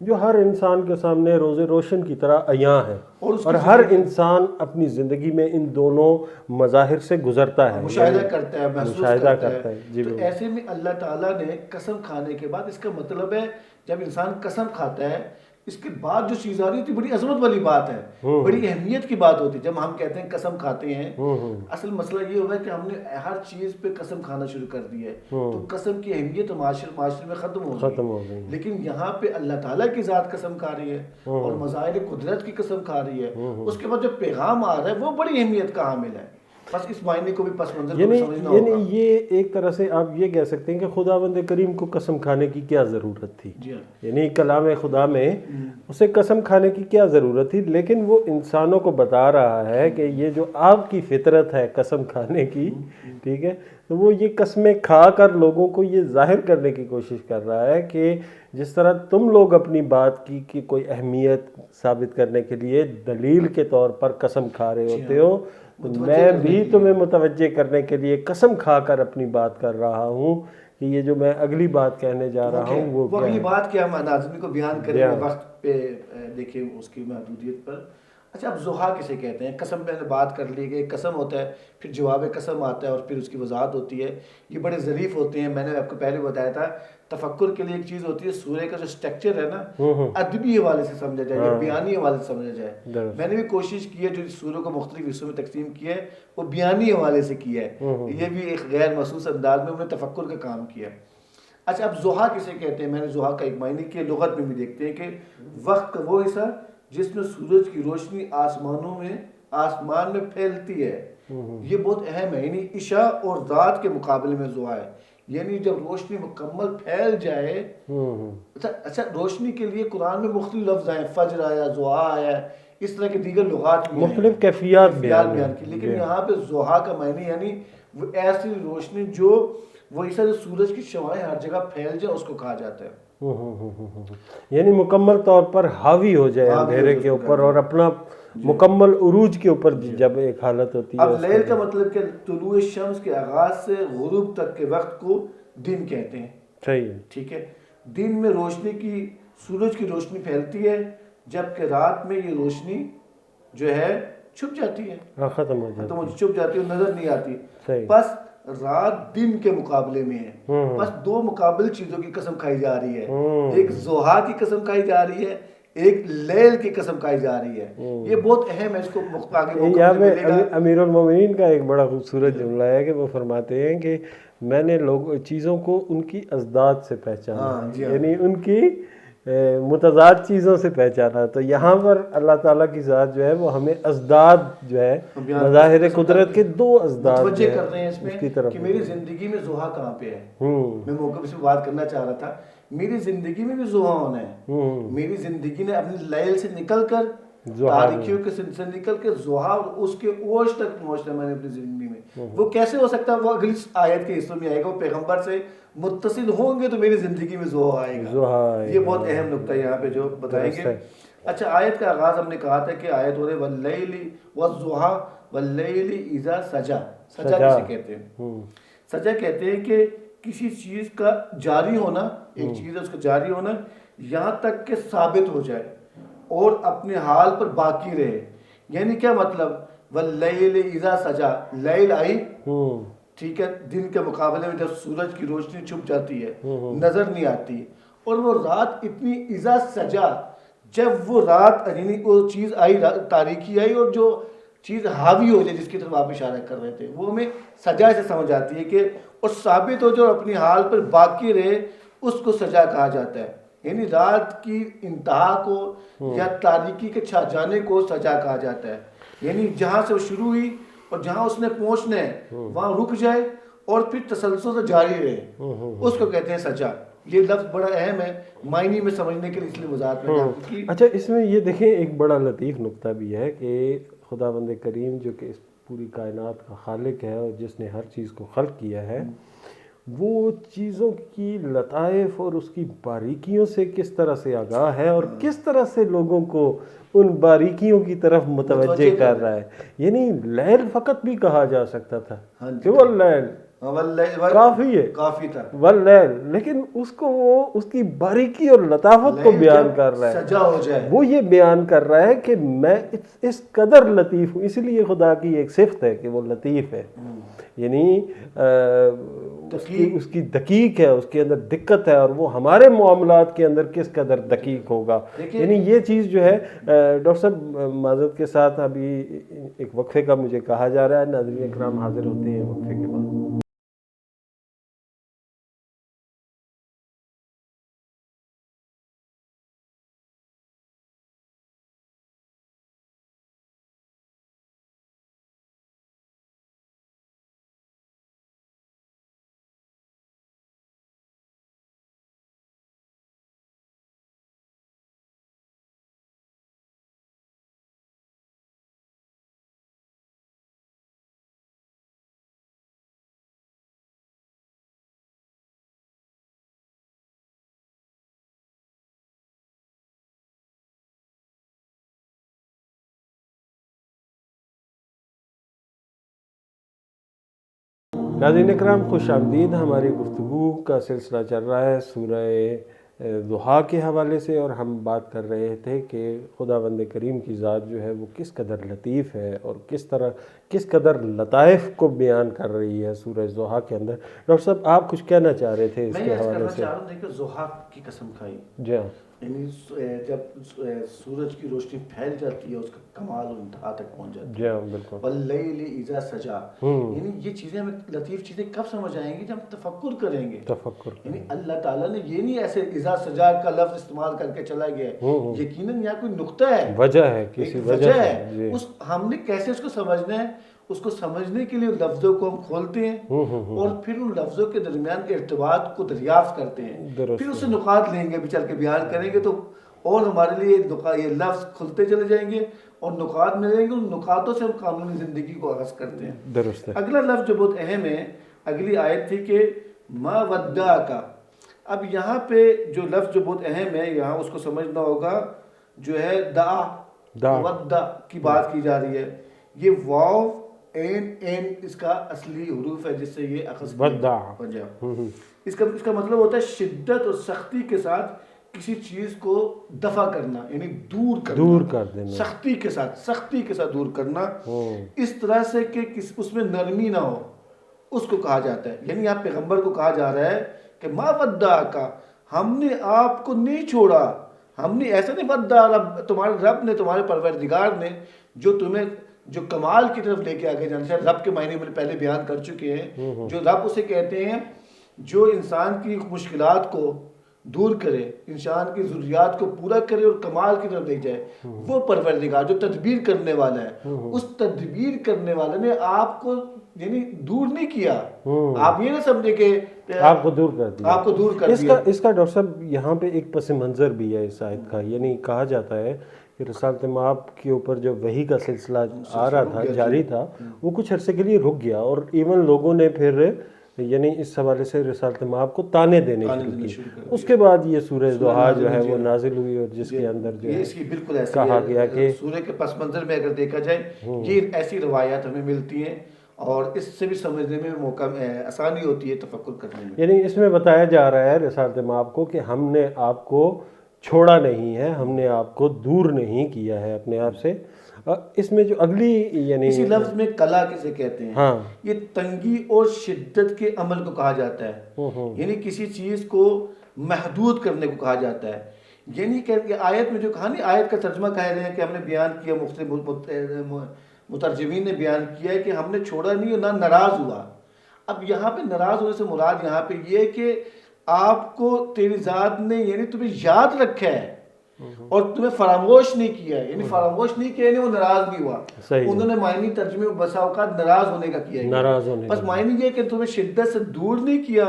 جو ہر انسان کے سامنے روز روشن کی طرح عیاں ہیں، اور ہر انسان اپنی زندگی میں ان دونوں مظاہر سے گزرتا ہے، مشاہدہ کرتا ہے، محسوس کرتا ہے. جی تو ایسے میں اللہ تعالیٰ نے قسم کھانے کے بعد، اس کا مطلب ہے جب انسان قسم کھاتا ہے اس کے بعد جو چیز آ رہی ہوتی ہے بڑی عظمت والی بات ہے، بڑی اہمیت کی بات ہوتی ہے. جب ہم کہتے ہیں قسم کھاتے ہیں، اصل مسئلہ یہ ہوگا کہ ہم نے ہر چیز پہ قسم کھانا شروع کر دی ہے، تو قسم کی اہمیت معاشرے میں ختم ہو گئی. لیکن یہاں پہ اللہ تعالیٰ کی ذات قسم کھا رہی ہے اور مظاہر قدرت کی قسم کھا رہی ہے. اس کے بعد جو پیغام آ رہا ہے وہ بڑی اہمیت کا حامل ہے. بس اس معنی کو بھی پس منظر کو سمجھنا ہوگا. یعنی یہ ایک طرح سے آپ یہ کہہ سکتے ہیں کہ خداوند کریم کو قسم کھانے کی کیا ضرورت تھی. یعنی کلام خدا میں اسے قسم کھانے کی کیا ضرورت تھی، لیکن وہ انسانوں کو بتا رہا ہے کہ یہ جو آپ کی فطرت ہے قسم کھانے کی، ٹھیک ہے، تو وہ یہ قسمیں کھا کر لوگوں کو یہ ظاہر کرنے کی کوشش کر رہا ہے کہ جس طرح تم لوگ اپنی بات کی کوئی اہمیت ثابت کرنے کے لیے دلیل کے طور پر قسم کھا رہے ہوتے ہو، تو میں بھی تمہیں متوجہ کرنے کے لیے قسم کھا کر اپنی بات کر رہا ہوں کہ یہ جو میں اگلی بات کہنے جا رہا ہوں وہ اگلی بات کیا ہم ناظرین کو بیان کریں گے وقت پہ دیکھیں اس کی محدودیت پر. اچھا، اب ضحیٰ کسے کہتے ہیں؟ قسم پہ بات کر لی گئی، قسم ہوتا ہے، پھر جواب قسم آتا ہے اور پھر اس کی وضاحت ہوتی ہے. یہ بڑے ظریف ہوتے ہیں. میں نے آپ کو پہلے بتایا تھا تفکر کے لیے ایک چیز ہوتی ہے، سورہ کا جو سٹرکچر ہے نا، ادبی حوالے سے سمجھا جائے یا بیانی حوالے سے سمجھا جائے. میں نے بھی کوشش کی ہے جو سورہ کو مختلف حصوں میں تقسیم کیا ہے وہ بیانی حوالے سے کیا ہے. یہ بھی ایک غیر محسوس انداز میں انہوں نے تفکر کا کام کیا. اچھا، اب ضحیٰ کسے کہتے ہیں؟ میں نے ضحیٰ کا ایک معنی کیا، لغت میں بھی دیکھتے ہیں کہ وقت کا وہ حصہ جس میں سورج کی روشنی آسمان میں پھیلتی ہے. یہ بہت اہم ہے. یعنی عشاء اور رات کے مقابلے میں ضحیٰ ہے. یعنی جب روشنی مکمل پھیل جائے. اچھا، روشنی کے لیے قرآن میں مختلف لفظ ہیں، فجر آیا، ضحیٰ آیا، اس طرح کے دیگر لغات بھی مختلف کیفیات بیان کی. لیکن یہاں پہ ضحیٰ کا معنی یعنی وہ ایسی روشنی جو وہ اس طرح سورج کی شعاعیں ہر جگہ پھیل جائے، اس کو کہا جاتا ہے. یعنی مکمل طور پر حاوی ہو جائے اندھیرے کے اوپر اور اپنا مکمل عروج کے اوپر جب ایک حالت ہوتی ہے. اب لیل کا مطلب کہ طلوع شمس کے آغاز سے غروب تک کے وقت کو دن کہتے ہیں. صحیح ہے، ٹھیک ہے. دن میں روشنی کی، سورج کی روشنی پھیلتی ہے، جبکہ رات میں یہ روشنی جو ہے چھپ جاتی ہے، ختم ہو جاتی ہے، چھپ جاتی ہے، نظر نہیں آتی. بس رات دن کے مقابلے میں ہے. بس دو مقابل چیزوں کی قسم کھائی جا رہی ہے. ایک ضحیٰ کی قسم کھائی جا رہی ہے، ایک لیل کی قسم کھائی جا رہی ہے. یہ بہت اہم ہے. اس کو یہاں پہ امیر المومنین کا ایک بڑا خوبصورت جملہ ہے کہ وہ فرماتے ہیں کہ میں نے چیزوں کو ان کی ازداد سے پہچانا، یعنی ان کی متضاد چیزوں سے پہچانا. تو یہاں پر اللہ تعالیٰ کی ذات جو ہے وہ ہمیں ازداد جو ہے مظاہر قدرت کے دو ازداد متوجہ کر رہے ہیں اس میں کہ میری زندگی میں ضحیٰ کہاں پہ ہے. میں موقع سے بات کرنا چاہ رہا تھا. میری زندگی میں بھی ضحیٰ ہونا ہے. میری زندگی نے اپنی لیل سے نکل کر، تاریکیوں کے سے نکل کے ضحیٰ اور اس کے اوج تک پہنچنا میں نے اپنی زندگی میں. وہ کیسے ہو سکتا ہے؟ وہ اگلی آیت کے حصوں میں آئے گا. وہ پیغمبر سے متصل ہوں گے تو میری زندگی میں ضحیٰ آئے گا. یہ بہت اہم نکتہ یہاں پہ جو بتائیں گے. اچھا، آیت کا آغاز ہم نے کہا تھا کہ آیت ہو رہے واللیل والضحیٰ واللیل اذا سجا. سجا کسے کہتے ہیں؟ سجا کہتے ہیں کہ کسی چیز کا جاری ہونا، ایک چیز ہے اس کا جاری ہونا یہاں تک کہ ثابت ہو جائے اور اپنے حال پر باقی رہے. یعنی کیا مطلب؟ واللیل اذا سجا، لیل آئی، ٹھیک ہے، دن کے مقابلے میں جب سورج کی روشنی چھپ جاتی ہے، نظر نہیں آتی، اور وہ رات اتنی اذا سجا، جب وہ رات یعنی وہ چیز آئی، تاریکی آئی اور جو چیز حاوی ہو جائے جس کی طرف آپ اشارہ کر رہے تھے، وہ ہمیں سجا سے سمجھ آتی ہے کہ اور ثابت ہو جو اپنی حال پر باقی رہے، اس کو سجا کہا جاتا ہے. یعنی رات کی انتہا کو یا تاریکی کے چھا جانے کو سجا کہا جاتا ہے. یعنی جہاں سے وہ شروع ہوئی اور جہاں اس نے پہنچنا ہے وہاں رک جائے اور پھر تسلسل سے جاری رہے، اس کو کہتے ہیں سجا. یہ لفظ بڑا اہم ہے معنی میں سمجھنے کے لیے، اس لیے وضاحت میں. اچھا، اس میں یہ دیکھیں ایک بڑا لطیف نقطہ بھی ہے کہ خداوند کریم جو کہ اس پوری کائنات کا خالق ہے اور جس نے ہر چیز کو خلق کیا ہے، وہ چیزوں کی لطائف اور اس کی باریکیوں سے کس طرح سے آگاہ ہے اور کس طرح سے لوگوں کو ان باریکیوں کی طرف متوجہ کر رہا ہے. یعنی لیل فقط بھی کہا جا سکتا تھا کہ وہ لیل کافی ہے، کافی تھا واللیل، لیکن اس کو وہ اس کی باریکی اور لطافت کو بیان کر رہا ہے. سجا ہو جائے، وہ یہ بیان کر رہا ہے کہ میں اس قدر لطیف ہوں. اس لیے خدا کی ایک صفت ہے کہ وہ لطیف ہے. یعنی اس کی دقیق ہے، اس کے اندر دقت ہے، اور وہ ہمارے معاملات کے اندر کس قدر دقیق ہوگا. یعنی یہ چیز جو ہے ڈاکٹر صاحب معذرت کے ساتھ ابھی ایک وقفے کا مجھے کہا جا رہا ہے. ناظرین اکرام حاضر ہوتے ہیں وقفے کے بعد. ناظرین اکرام خوش آمدید. ہماری گفتگو کا سلسلہ چل رہا ہے سورہ ضحیٰ کے حوالے سے، اور ہم بات کر رہے تھے کہ خداوند کریم کی ذات جو ہے وہ کس قدر لطیف ہے اور کس قدر لطائف کو بیان کر رہی ہے سورہ ضحیٰ کے اندر. ڈاکٹر صاحب آپ کچھ کہنا چاہ رہے تھے اس کے حوالے سے؟ میں یہ کہنا چاہ رہا ہوں، دیکھیں ضحیٰ کی قسم کھائی، جی ہاں، یعنی جب سورج کی روشنی پھیل جاتی ہے، اس کا کمال اور انتہا تک پہنچ جاتی ہے. جی ہاں بالکل. واللیل اذا سجا، یعنی یہ چیزیں ہمیں لطیف چیزیں کب سمجھ آئیں گی؟ جب ہم تفکر کریں گے. یعنی اللہ تعالیٰ نے یہ نہیں ایسے اذا سجا کا لفظ استعمال کر کے چلا گیا ہے، یقیناً یہاں کوئی نقطہ ہے، وجہ ہے، کسی وجہ ہے. ہم نے کیسے اس کو سمجھنا ہے؟ اس کو سمجھنے کے لیے لفظوں کو ہم کھولتے ہیں اور پھر ان لفظوں کے درمیان کے ارتباط کو دریافت کرتے ہیں، پھر اسے نقاط لیں گے، بھی چل کے بیان کریں گے تو اور ہمارے لیے یہ لفظ کھلتے چلے جائیں گے اور نقاط ملیں گے. ان نقاطوں سے ہم قانونی زندگی کو آغاز کرتے ہیں. درست ہے. اگلا لفظ جو بہت اہم ہے، اگلی آیت تھی کہ ما ودعک. اب یہاں پہ جو لفظ جو بہت اہم ہے، یہاں اس کو سمجھنا ہوگا، جو ہے دعا ودع کی بات کی جا رہی ہے. یہ واو این اس کا اصلی حروف ہے جس سے یہ اخذ ودع. اس کا مطلب ہوتا ہے شدت اور سختی کے ساتھ کسی چیز کو دفع کرنا، یعنی دور کر دینا، سختی کے ساتھ دور کرنا، اس طرح سے کہ اس میں نرمی نہ ہو، اس کو کہا جاتا ہے. یعنی آپ پیغمبر کو کہا جا رہا ہے کہ ما ودعک، ہم نے آپ کو نہیں چھوڑا. ہم نے ایسا نہیں ودع تمہارے رب نے، تمہارے پروردگار نے جو تمہیں جو کمال کی طرف لے کے آگے جانا چاہے. رب کے معنی میں پہلے بیان کر چکے ہیں. جو رب اسے کہتے ہیں جو انسان کی مشکلات کو دور کرے، انسان کی ضروریات کو پورا کرے اور کمال کی طرف لے جائے، وہ پروردگار جو تدبیر کرنے والا ہے. اس تدبیر کرنے والے نے آپ کو یعنی دور نہیں کیا. آپ یہ نہ سمجھے کہ آپ کو دور کر دیا. اس کا ڈاکٹر صاحب یہاں پہ ایک پس منظر بھی ہے اس آیت کا. یعنی کہا جاتا ہے کہ رسالت مآب کے اوپر جو وحی کا سلسلہ آ رہا تھا، جاری تھا، وہ کچھ عرصے کے لیے رک گیا، اور ایون لوگوں نے پھر یعنی اس حوالے سے رسالت مآب کو تانے دینے شروع کیے. اس کے بعد یہ سورہ ضحیٰ جو ہے وہ نازل ہوئی، اور جس کے اندر جو ہے کہا گیا کہ سورہ کے پس منظر میں اگر دیکھا جائے یہ ایسی روایات ہمیں ملتی ہیں اور اس سے بھی سمجھنے میں موقع آسانی ہوتی ہے، تفکر کرنے میں. یعنی اس میں بتایا جا رہا ہے رسالت مآب کو کہ ہم نے آپ کو چھوڑا نہیں ہے، ہم نے آپ کو دور نہیں کیا ہے اپنے آپ سے. اس میں جو اگلی یعنی اسی لفظ میں کلا کسے کہتے ہیں، یہ تنگی اور شدت کے عمل کو کہا جاتا ہے. یعنی کسی چیز کو محدود کرنے کو کہا جاتا ہے. یعنی کہ آیت میں جو کہانی، آیت کا ترجمہ کہہ رہے ہیں کہ ہم نے بیان کیا، مختلف مترجمین نے بیان کیا ہے کہ ہم نے چھوڑا نہیں، نہ ناراض ہوا. اب یہاں پہ ناراض ہونے سے مراد یہاں پہ یہ کہ آپ کو تیری ذات نے یعنی تمہیں یاد رکھا ہے اور تمہیں فراموش نہیں کیا ہے. یعنی فراموش نہیں کیا، یعنی وہ ناراض نہیں ہوا. انہوں نے معنی ترجمے میں بسا اوقات ناراض ہونے کا کیا ہے، بس معنی یہ کہ تمہیں شدت سے دور نہیں کیا،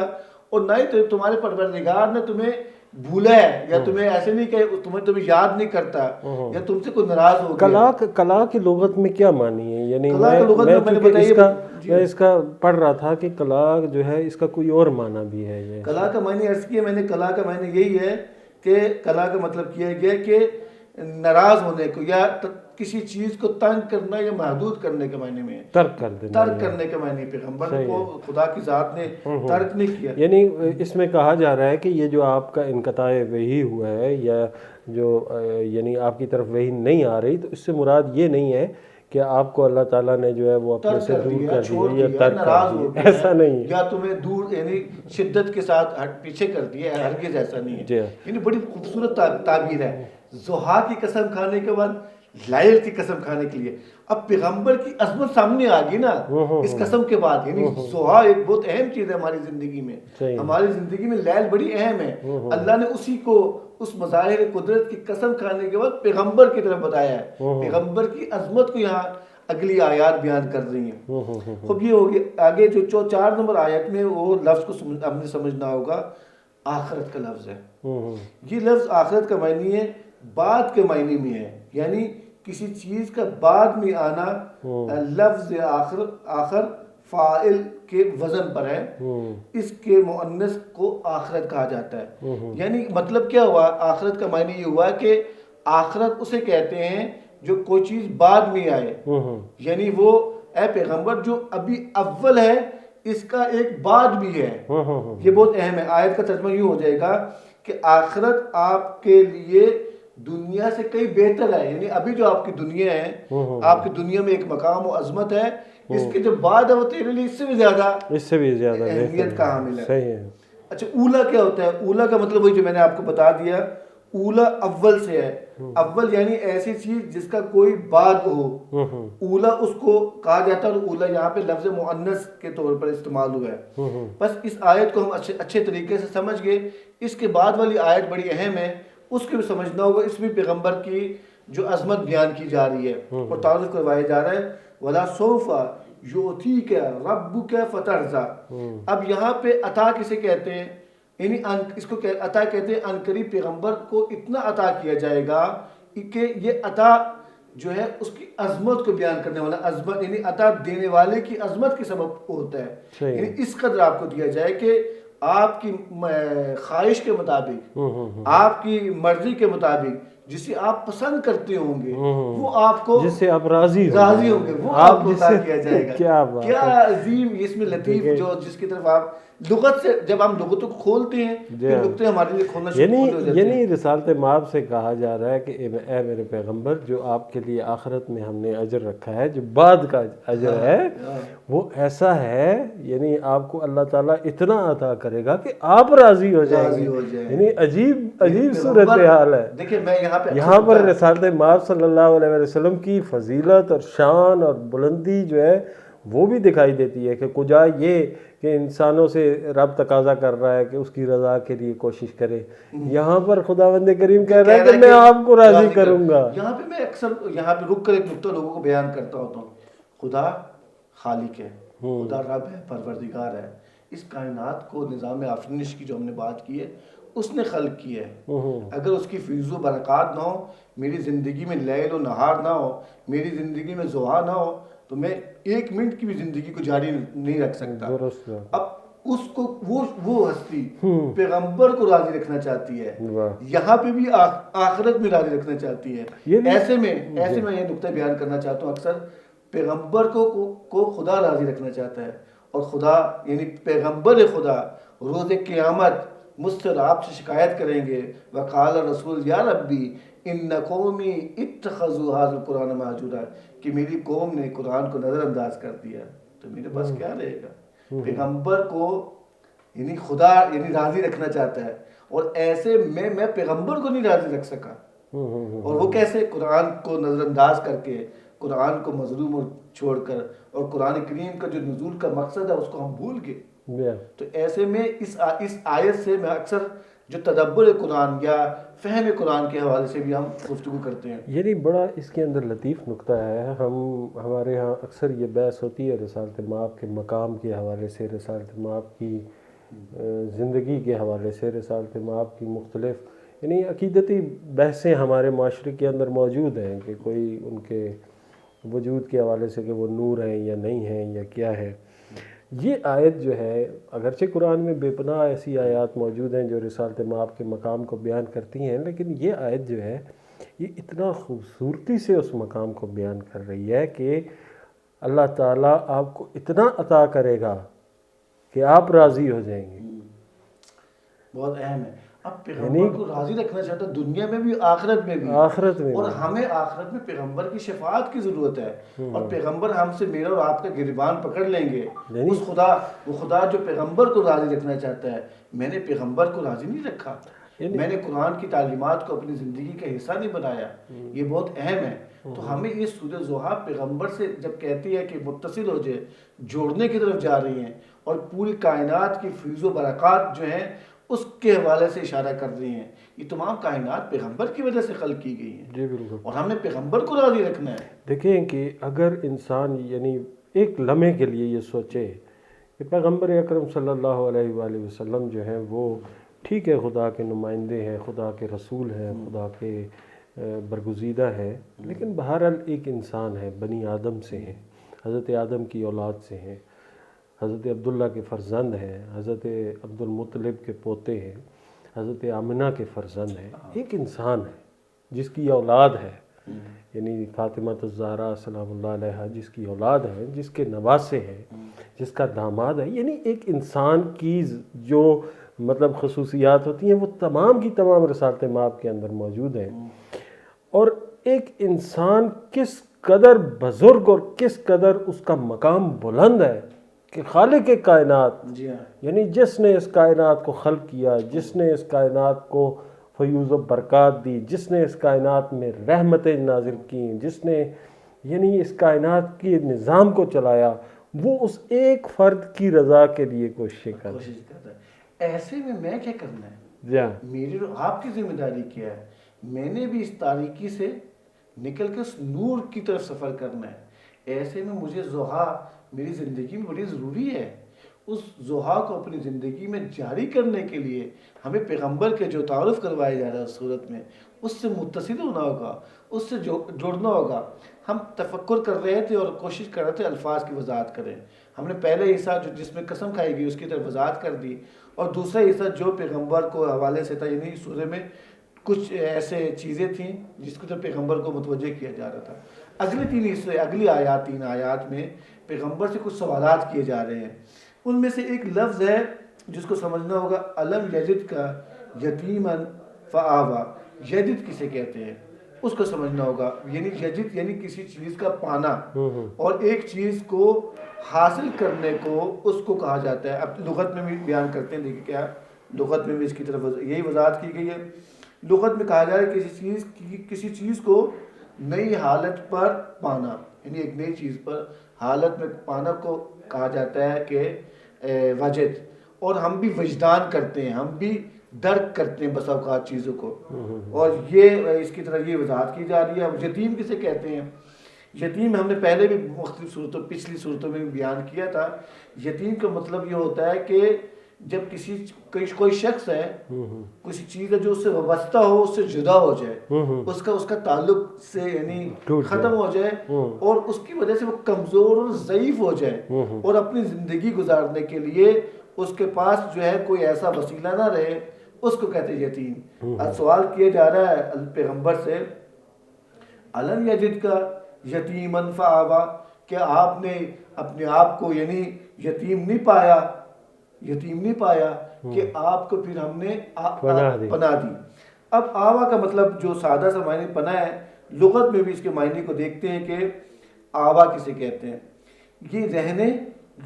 اور نہ ہی تمہارے پروردگار نے تمہیں بھولا ہے یا تمہیں ایسے نہیں کہ تمہیں یاد نہیں کرتا یا تم سے کوئی ناراض ہو گیا. کلا کی لغت میں کیا معنی ہے؟ یعنی کلا کی لغت میں نے بتائی میں اس کا پڑھ رہا تھا کہ کلا جو ہے اس کا کوئی اور معنی بھی ہے. یہ کلا کا معنی عرض کیا میں نے, کلا کا معنی یہی ہے کہ کلا کا مطلب کیا گیا کہ ناراض ہونے کو یا کسی چیز کو تنگ کرنا یا محدود کرنے کے معنی میں, ترک کر دینا, ترک کرنے کے معنی. پیغمبر کو خدا کی ذات نے ترک نہیں کیا. یعنی اس میں کہا جا رہا ہے کہ یہ جو آپ کا انقطاع وحی ہوا ہے یا جو یعنی آپ کی طرف وحی نہیں آ رہی, تو اس سے مراد یہ نہیں ہے کہ آپ کو اللہ تعالیٰ نے جو ہے وہ اپنے سے دور کر دیا یا ترک کر دیا, ایسا نہیں ہے. یا تمہیں دور یعنی شدت کے ساتھ پیچھے کر دیا, ہرگز ایسا نہیں ہے. یعنی بڑی خوبصورت تعبیر ہے. ضحیٰ کی قسم کھانے کے بعد لائل کی قسم کھانے کے لیے اب پیغمبر کی عظمت سامنے آ گئی نا اس قسم کے بعد. یعنی ضحیٰ ایک بہت اہم چیز ہے ہماری زندگی میں. ہماری زندگی میں لیل بڑی اہم ہے. اللہ نے اسی کو اس مظاہر قدرت کی قسم کھانے کے بعد پیغمبر کی طرف بتایا ہے. پیغمبر کی عظمت کو یہاں اگلی آیات بیان کر رہی ہیں. خب یہ ہوگی آگے جو 4 نمبر آیت میں وہ لفظ کو ہم نے سمجھنا ہوگا. آخرت کا لفظ ہے. یہ لفظ آخرت کا معنی ہے بعد کے معنی میں ہے, یعنی کسی چیز کا بعد میں آنا. لفظ آخر فاعل کے وزن پر ہے, اس کے مؤنث کو آخرت کہا جاتا ہے. یعنی مطلب کیا ہوا, آخرت کا معنی یہ ہوا کہ آخرت اسے کہتے ہیں جو کوئی چیز بعد میں آئے. یعنی وہ اے پیغمبر جو ابھی اول ہے اس کا ایک بعد بھی ہے. یہ بہت اہم ہے. آیت کا ترجمہ یوں ہو جائے گا کہ آخرت آپ کے لیے دنیا سے کئی بہتر ہے. یعنی ابھی جو آپ کی دنیا ہے, آپ کی دنیا میں ایک مقام و عظمت ہے, اس کے جو بعد ہے وہ تیرے لیے اس سے بھی زیادہ اہمیت کا حامل ہے. اچھا اولا کیا ہوتا ہے؟ اولا کا مطلب وہی جو میں نے آپ کو بتا دیا. اولا اول سے ہے. اول یعنی ایسی چیز جس کا کوئی بعد ہو, اولا اس کو کہا جاتا ہے. اور اولا یہاں پہ لفظ مؤنث کے طور پر استعمال ہوا ہے. بس اس آیت کو ہم اچھے طریقے سے سمجھ گئے. اس کے بعد والی آیت بڑی اہم ہے, اس کو بھی سمجھنا ہوگا. اس میں پیغمبر کی جو عظمت بیان کی جا رہی ہے اور تعارف کروایا جا رہا ہے. وَلَا سَوْفَ يُؤْتِيكَ رَبُّكَ فَتَرْضَىٰ. اب یہاں پہ عطا کسے کہتے ہیں؟ یعنی اس کو عطا کہتے ہیں ان قریب پیغمبر کو اتنا عطا کیا جائے گا کہ یہ عطا جو ہے اس کی عظمت کو بیان کرنے والا. عظمت یعنی عطا دینے والے کی عظمت کے سبب ہوتا ہے. یعنی اس قدر آپ کو دیا جائے کہ آپ کی خواہش کے مطابق, آپ کی مرضی کے مطابق, جسے آپ پسند کرتے ہوں گے وہ آپ کو, جس سے آپ راضی ہوں گے وہ آپ کو عطا کیا جائے گا. کیا عظیم اس میں لطیف جو جس کی طرف آپ لغت سے جب ہم لغتوں کو کھولتے ہیں پھر نقطے ہمارے لیے کھولنا شروع ہو جاتے ہیں. یعنی رسالت مآب سے کہا جا رہا ہے کہ اے میرے پیغمبر, جو آپ کے لیے آخرت میں ہم نے اجر رکھا ہے, جو بعد کا اجر ہے وہ ایسا ہے, یعنی آپ کو اللہ تعالیٰ اتنا عطا کرے گا کہ آپ راضی ہو جائیں گے. یعنی عجیب صورتحال ہے. دیکھیں میں یہاں پر رسالت مآب صلی اللہ علیہ وسلم کی فضیلت اور شان اور بلندی جو ہے وہ بھی دکھائی دیتی ہے کہ کجا یہ کہ انسانوں سے رب تقاضا کر رہا ہے کہ اس کی رضا کے لیے کوشش کرے. یہاں پر خداوند کریم کہہ رہا ہے کہ میں آپ کو راضی کروں گا. یہاں پہ میں اکثر یہاں پہ رک کر ایک نقطہ لوگوں کو بیان کرتا ہوتا ہوں. خدا خالق ہے, خدا رب ہے, پروردگار ہے. اس کائنات کو نظام آفرینش کی جو ہم نے بات کی ہے اس نے خلق کیا ہے. اگر اس کی فیض و برکات نہ ہو, میری زندگی میں لیل و نہار نہ ہو, میری زندگی میں ضحیٰ نہ ہو, تو میں 1 منٹ کی بھی زندگی کو جاری نہیں رکھ سکتا. اب اس کو وہ ہستی پیغمبر کو راضی رکھنا چاہتی ہے, یہاں پہ بھی آخرت میں راضی رکھنا چاہتی ہے. ایسے میں یہ نقطہ بیان کرنا چاہتا ہوں, اکثر پیغمبر کو خدا راضی رکھنا چاہتا ہے, اور خدا یعنی پیغمبر خدا روز قیامت مجھ سے اور آپ سے شکایت کریں گے. وقال رسول یا ربی ان قومی اتخذوا هذا القرآن مہجورا, کہ میری قوم نے قرآن کو نظر انداز کر دیا, تو میرے پاس کیا رہے گا. پیغمبر کو یعنی خدا یعنی راضی رکھنا چاہتا ہے, اور ایسے میں پیغمبر کو نہیں راضی رکھ سکا. اور وہ کیسے؟ قرآن کو نظر انداز کر کے, قرآن کو مظلوم اور چھوڑ کر, اور قرآن کریم کا جو نزول کا مقصد ہے اس کو ہم بھول گئے. تو ایسے میں اس آیت سے میں اکثر جو تدبر قرآن یا فہم قرآن کے حوالے سے بھی ہم گفتگو کرتے ہیں. یعنی بڑا اس کے اندر لطیف نقطہ ہے. ہمارے ہاں اکثر یہ بحث ہوتی ہے رسالت مآب کے مقام کے حوالے سے, رسالت مآب کی زندگی کے حوالے سے رسالت مآب کی مختلف یعنی عقیدتی بحثیں ہمارے معاشرے کے اندر موجود ہیں کہ کوئی ان کے وجود کے حوالے سے کہ وہ نور ہیں یا نہیں ہیں یا کیا ہے۔ یہ آیت جو ہے اگرچہ قرآن میں بے پناہ ایسی آیات موجود ہیں جو رسالت مآب کے مقام کو بیان کرتی ہیں، لیکن یہ آیت جو ہے یہ اتنا خوبصورتی سے اس مقام کو بیان کر رہی ہے کہ اللہ تعالیٰ آپ کو اتنا عطا کرے گا کہ آپ راضی ہو جائیں گے۔ بہت اہم ہے، اب پیغمبر کو راضی رکھنا چاہتا ہے دنیا میں بھی آخرت میں بھی، اور ہمیں آخرت میں پیغمبر کی شفاعت کی ضرورت ہے، اور پیغمبر ہم سے میرا اور آپ کا گریبان پکڑ لیں گے۔ وہ خدا جو پیغمبر کو راضی رکھنا چاہتا ہے، میں نے پیغمبر کو راضی نہیں رکھا، میں نے قرآن کی تعلیمات کو اپنی زندگی کا حصہ نہیں بنایا، یہ بہت اہم ہے۔ تو ہمیں یہ سورہ ضحیٰ پیغمبر سے جب کہتی ہے کہ متصل ہو جائے، جوڑنے کی طرف جا رہی ہیں، اور پوری کائنات کی فیض و برکات جو ہیں اس کے حوالے سے اشارہ کر رہی ہیں، یہ تمام کائنات پیغمبر کی وجہ سے خلق کی گئی ہیں، جی بالکل، اور ہم نے پیغمبر کو راضی رکھنا ہے۔ دیکھیں کہ اگر انسان یعنی ایک لمحے کے لیے یہ سوچے کہ پیغمبر اکرم صلی اللہ علیہ وآلہ وسلم جو ہیں وہ ٹھیک ہے خدا کے نمائندے ہیں، خدا کے رسول ہیں، خدا کے برگزیدہ ہیں، لیکن بہرحال ایک انسان ہے، بنی آدم سے ہیں، حضرت آدم کی اولاد سے ہیں، حضرت عبداللہ کے فرزند ہیں، حضرت عبد المطلب کے پوتے ہیں، حضرت آمنہ کے فرزند ہیں، ایک انسان ہے جس کی اولاد ہے، یعنی فاطمہ الزہرا سلام اللہ علیہا جس کی اولاد ہے، جس کے نواسے ہیں، جس کا داماد ہے، یعنی ایک انسان کی جو مطلب خصوصیات ہوتی ہیں وہ تمام کی تمام رسالت مآب کے اندر موجود ہیں۔ اور ایک انسان کس قدر بزرگ اور کس قدر اس کا مقام بلند ہے کہ خالق کائنات یعنی جس نے اس کائنات کو خلق کیا، جس نے اس کائنات کو فیوز و برکات دی، جس نے اس کائنات میں رحمتیں نازل کی، جس نے یعنی اس کائنات کی نظام کو چلایا، وہ اس ایک فرد کی رضا کے لیے کوشش کرتا ہے۔ ایسے میں کیا کرنا ہے؟ جی میری اور آپ کی ذمہ داری کیا ہے؟ میں نے بھی اس تاریکی سے نکل کے اس نور کی طرف سفر کرنا ہے۔ ایسے میں مجھے ضحیٰ میری زندگی میں بڑی ضروری ہے۔ اس ضحیٰ کو اپنی زندگی میں جاری کرنے کے لیے ہمیں پیغمبر کے جو تعارف کروائے جا رہا ہے اس صورت میں، اس سے متصل ہونا ہوگا، اس سے جوڑنا ہوگا۔ ہم تفکر کر رہے تھے اور کوشش کر رہے تھے الفاظ کی وضاحت کریں۔ ہم نے پہلے حصہ جس میں قسم کھائی گئی اس کی طرف وضاحت کر دی، اور دوسرا حصہ جو پیغمبر کو حوالے سے تھا، یعنی سورہ میں کچھ ایسے چیزیں تھیں جس کو تو پیغمبر کو متوجہ کیا جا رہا تھا۔ اگلی آیات 3 آیات میں پیغمبر سے کچھ سوالات کیے جا رہے ہیں۔ ان میں سے ایک لفظ ہے جس کو سمجھنا ہوگا، الم یجد کا یتیمن فآوا۔ یجد کسے کہتے ہیں اس کو سمجھنا ہوگا، یعنی یجد یعنی کسی چیز کا پانا، اور ایک چیز کو حاصل کرنے کو اس کو کہا جاتا ہے۔ اب لغت میں بھی بیان کرتے ہیں، دیکھیں کیا لغت میں بھی اس کی طرف یہی وضاحت کی گئی ہے۔ لغت میں کہا جا رہا ہے کسی چیز کو نئی حالت پر پانا، یعنی ایک نئی چیز پر حالت میں پانا کو کہا جاتا ہے کہ وجد۔ اور ہم بھی وجدان کرتے ہیں، ہم بھی درک کرتے ہیں بس اوقات چیزوں کو، اور یہ اس کی طرح یہ وضاحت کی جا رہی ہے۔ اب یتیم کسے کہتے ہیں؟ یتیم ہم نے پہلے بھی مختلف پچھلی صورتوں میں بھی بیان کیا تھا۔ یتیم کا مطلب یہ ہوتا ہے کہ جب کوئی شخص ہے، کسی چیز ہے جو اس سے وابستہ ہو، اس سے جدا ہو جائے، اس کا تعلق سے یعنی ختم ہو جائے، اور اس کی وجہ سے وہ کمزور اور ضعیف ہو جائے، اور اپنی زندگی گزارنے کے لیے اس کے پاس جو ہے کوئی ایسا وسیلہ نہ رہے، اس کو کہتے ہیں یتیم۔ اب سوال کیا جا رہا ہے پیغمبر سے، الم یجد کا یتیمن فآوا، کہ آپ نے اپنے آپ کو یعنی یتیم نہیں پایا کہ آپ کو پھر ہم نے پناہ دی۔ اب آوا کا مطلب جو سادہ سا معنی پناہ ہے، لغت میں بھی اس کے معنی کو دیکھتے ہیں کہ آوا کسے کہتے ہیں۔ یہ رہنے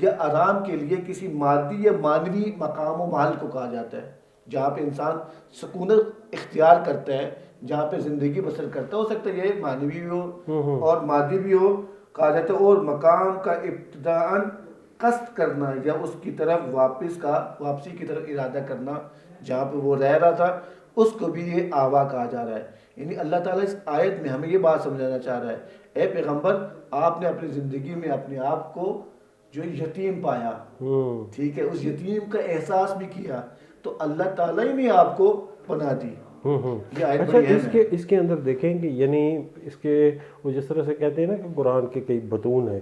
یا آرام کے لیے کسی مادی یا معنوی مقام و محل کو کہا جاتا ہے، جہاں پہ انسان سکونت اختیار کرتا ہے، جہاں پہ زندگی بسر کرتا ہے۔ ہو سکتا ہے یہ معنوی بھی ہو اور مادی بھی ہو، کہا جاتا ہے۔ اور مقام کا ابتداءً قصد کرنا یا اس کی طرف واپسی کی طرف ارادہ کرنا، جہاں پہ وہ رہ رہا تھا اس کو بھی یہ آوا کہا جا رہا ہے۔ یعنی اللہ تعالیٰ اس آیت میں ہمیں یہ بات سمجھانا چاہ رہا ہے، اے پیغمبر، آپ نے اپنی زندگی میں اپنے آپ کو جو یتیم پایا، ٹھیک ہے، اس یتیم کا احساس بھی کیا، تو اللہ تعالیٰ ہی نے آپ کو پناہ دی. یہ آیت اچھا، بڑی اہم ہے. اس کے اندر دیکھیں کہ یعنی اس کے وہ جس طرح سے کہتے ہیں نا کہ قرآن کے کئی بطون ہیں،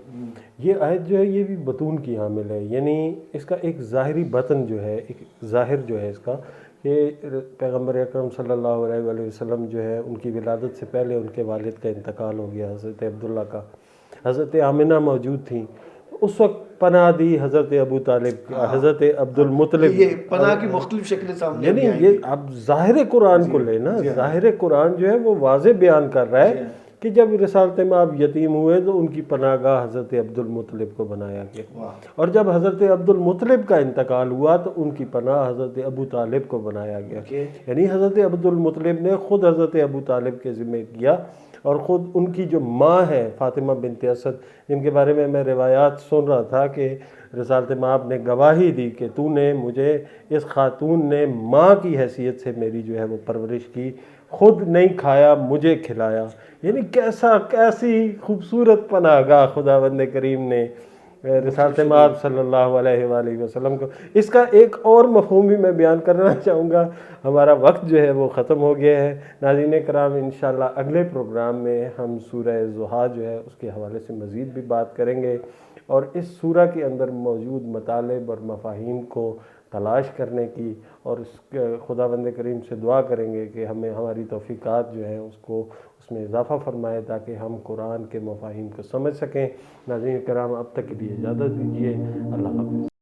یہ آیت جو ہے یہ بھی بطون کی حامل ہے. یعنی اس کا ایک ظاہری بطن جو ہے، ایک ظاہر جو ہے اس کا، کہ پیغمبر اکرم صلی اللہ علیہ وآلہ وسلم جو ہے ان کی ولادت سے پہلے ان کے والد کا انتقال ہو گیا، حضرت عبداللہ کا. حضرت آمنہ موجود تھیں، اس وقت پناہ دی حضرت ابو طالب، حضرت عبد المطلب. یہ پناہ کی مختلف شکلیں سامنے یعنی آئیں یہ گی. اب ظاہر قرآن کو لینا، ظاہر قرآن جو ہے وہ واضح بیان کر رہا ہے کہ جب رسالت مآب یتیم ہوئے تو ان کی پناہ گاہ حضرت عبد المطلب کو بنایا گیا، اور جب حضرت عبد المطلب کا انتقال ہوا تو ان کی پناہ حضرت ابو طالب کو بنایا گیا. یعنی حضرت عبد المطلب نے خود حضرت ابو طالب کے ذمہ کیا، اور خود ان کی جو ماں ہے فاطمہ بنت اسد، جن کے بارے میں روایات سن رہا تھا کہ رسالت مآب نے گواہی دی کہ تو نے مجھے، اس خاتون نے ماں کی حیثیت سے میری جو ہے وہ پرورش کی، خود نہیں کھایا مجھے کھلایا. یعنی کیسی خوبصورت پناہ گاہ خداوند کریم نے رسالت مآب صلی اللہ علیہ وآلہ وسلم کو. اس کا ایک اور مفہوم بھی میں بیان کرنا چاہوں گا. ہمارا وقت جو ہے وہ ختم ہو گیا ہے. ناظرین کرام، انشاءاللہ اگلے پروگرام میں ہم سورہ ضحیٰ جو ہے اس کے حوالے سے مزید بھی بات کریں گے، اور اس سورہ کے اندر موجود مطالب اور مفاہیم کو تلاش کرنے کی، اور اس خداوند کریم سے دعا کریں گے کہ ہمیں ہماری توفیقات جو ہیں اس میں اضافہ فرمائے تاکہ ہم قرآن کے مفاہیم کو سمجھ سکیں. ناظرین کرام، اب تک کے لیے اجازت دیجیے. اللہ حافظ.